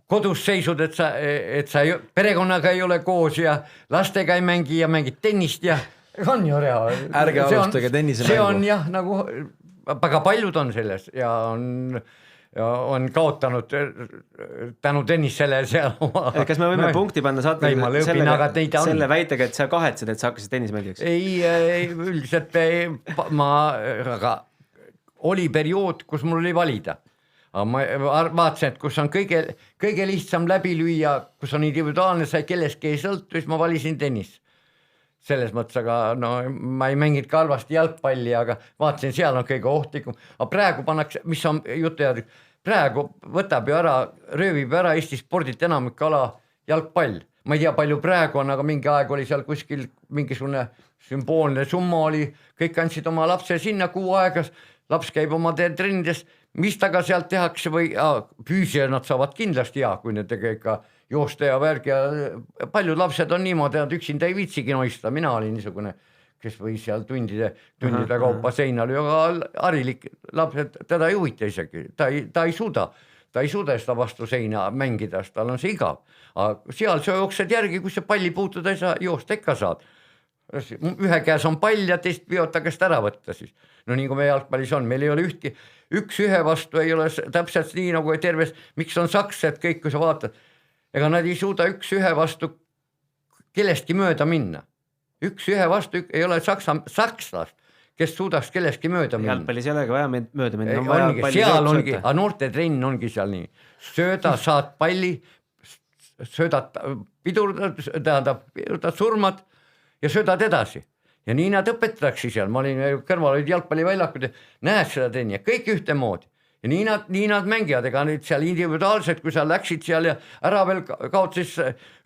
S3: kodus seisud, et sa perekonnaga ei ole koos ja lastega ei mängi ja mängid tennist ja on ju rea.
S4: Ärge alustage tennisemängu.
S3: See on jah, nagu väga paljud on selles ja on kaotanud tänu tennisele seal oma.
S2: Kas me võime punkti panna saatele selle väitega, et sa kahetsed, et sa hakkasid tennismängiks?
S3: Ei, üldiselt aga oli periood, kus mul oli valida. Ma vaatasin, et kus on kõige lihtsam läbi lüüa, kus on individuaalne, sai kelleski ei sõltu, siis ma valisin tennis. Selles mõttes, aga ma ei mänginud ka halvasti jalgpalli, aga vaatasin, seal on kõige ohtlikum. Aga praegu pannakse, mis on jutu jääd, praegu võtab ju ära, röövib ära Eesti spordilt enamik ala jalgpall. Ma ei tea, palju praegu on, aga mingi aeg oli seal kuskil mingisugune sümboolne summa oli, kõik andsid oma lapse sinna 6 aegas, laps käib oma trennides, mis taga sealt tehakse või püüsija nad saavad kindlasti kui nendega ikka joosta ja värg ja paljud lapsed on niimoodi, et üksinda ei viitsigi noista, mina olin niisugune, kes või seal tundide kaupa seinal, aga harilik lapsed, teda ei huvita isegi, ta ei suuda seda vastu seina mängida, tal on see igav, aga seal sa jooksed järgi, kui sa palli puutuda ei saa, joosta ikka saad. Ühe käes on pall ja teist piota käest ära võtta siis. No nii kui me jalgpallis on, meil ei ole üks ühe vastu ei ole täpselt nii nagu terves, miks on saksed kõik, kui sa vaatad, ega nad ei suuda üks ühe vastu kellestki mööda minna. Üks ühe vastu ei ole sakslast, kes suudaks kellestki mööda minna.
S2: Jalgpallis ei olegi vaja mööda minna.
S3: Seal ongi, aga noorte trenn ongi seal nii. Sööda, saad palli, söödad pidurdad surmad ja söödad edasi. Ja nii nad õpetatakse seal, ma olin kõrval olid jalgpalliväljakud ja näed seda trenni ja kõik ühtemoodi. Ja nii nad mängivad, ega nüüd seal individuaalselt, kui sa läksid seal ja ära veel kaotasis,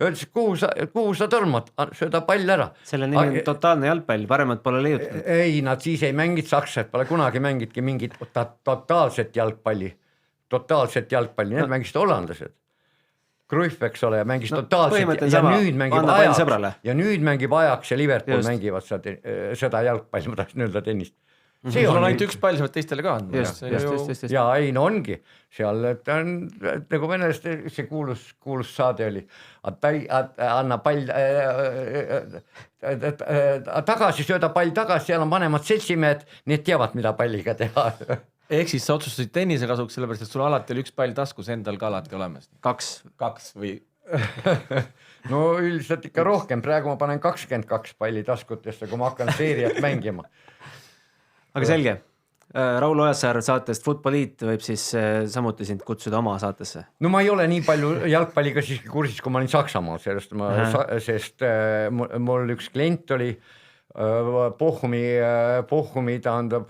S3: öeldes, kuhu sa tõrmad, sööda pall ära.
S2: Selle nimi on totaalne jalgpall, paremat pole leiutatud.
S3: Ei, nad siis ei mängid saksed, pole kunagi mängidki mingit totaalset jalgpalli, need mängisid hollandlased. Cruyff, eks ole, ja mängis totaalselt ja nüüd mängib Ajax ja Liverpool mängivad seda jalgpalli, ma tahaks öelda tennist.
S4: See on ainult üks pall, sa võid teistele ka anda.
S3: Ja ei, no ongi. Seal on, nagu venelast, see kuulus saade oli, anna pall tagasi, sööda pall tagasi, seal on vanemad seltsimehed, need teavad, mida palliga teha.
S4: Ehk siis sa otsustasid tennise kasuks, sellepärast, et sul alati oli üks pall taskus endal ka alati olemas. 2 või?
S3: No üldiselt ikka rohkem, praegu ma panen 22 palli taskutesse, kui ma hakkan seeriat mängima.
S2: Aga selge, Raul Ojasaar saatest Futboliit võib siis samuti sind kutsuda oma saatesse?
S3: No ma ei ole nii palju jalgpalliga siiski kursis, kui ma olin Saksamaal, sest mul üks klient oli Bochumi tähendab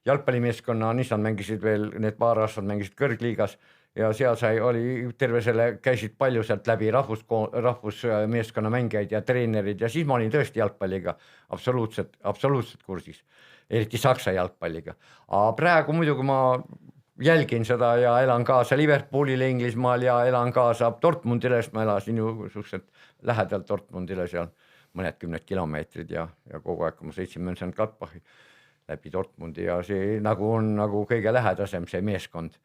S3: jalgpallimeeskonna, Nissan mängisid veel, need paar aastat mängisid kõrgliigas ja seal oli terve selle, käisid palju sealt läbi rahvusmeeskonna mängijaid ja treenerid ja siis ma olin tõesti jalgpalliga absoluutselt kursis, eriti Saksa jalgpalliga. Aga praegu muidugi ma jälgin seda ja elan kaasa Liverpoolile Inglismaal ja elan kaasa Dortmundile, sest ma elasin ju suhteliselt lähedalt Dortmundile seal mõned 10 kilomeetrid ja kogu aeg, kui ma sõitsin Mönchengladbachi läbi Dortmundi ja see nagu on nagu kõige lähedasem see meeskond.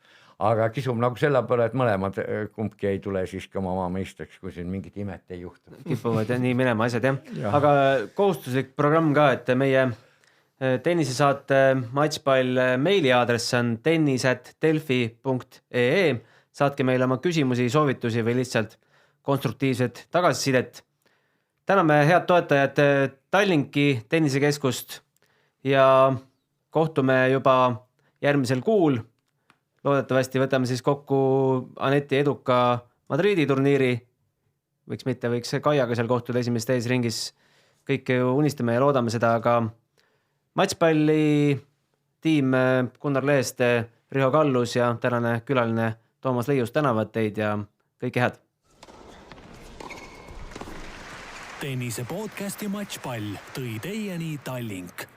S3: Aga kisub nagu selle peale, et mõlemad kumbki ei tule siiski oma maameisteks, kui siin mingit imet ei juhtu.
S2: Kipuvad nii minema asjad, jah. Aga kohustuslik programm ka, et meie tennisesaate Matšpall meiliaadress on tennis@delfi.ee. Saatke meile oma küsimusi, soovitusi või lihtsalt konstruktiivset tagasisidet. Täname head toetajad Tallinki tennisekeskust ja kohtume juba järgmisel kuul. Loodetavasti võtame siis kokku Aneti eduka Madridi turniiri. Võiks mitte, võiks Kaiaga seal kohtuda esimeses teises ringis. Kõike ju unistame ja loodame seda, aga matšpalli tiim Gunnar Leheste, Riho Kallus ja tänane külaline Toomas Leius tänavad teid ja kõike head.
S1: Tennise podcasti Matšpall tõi teieni Tallink.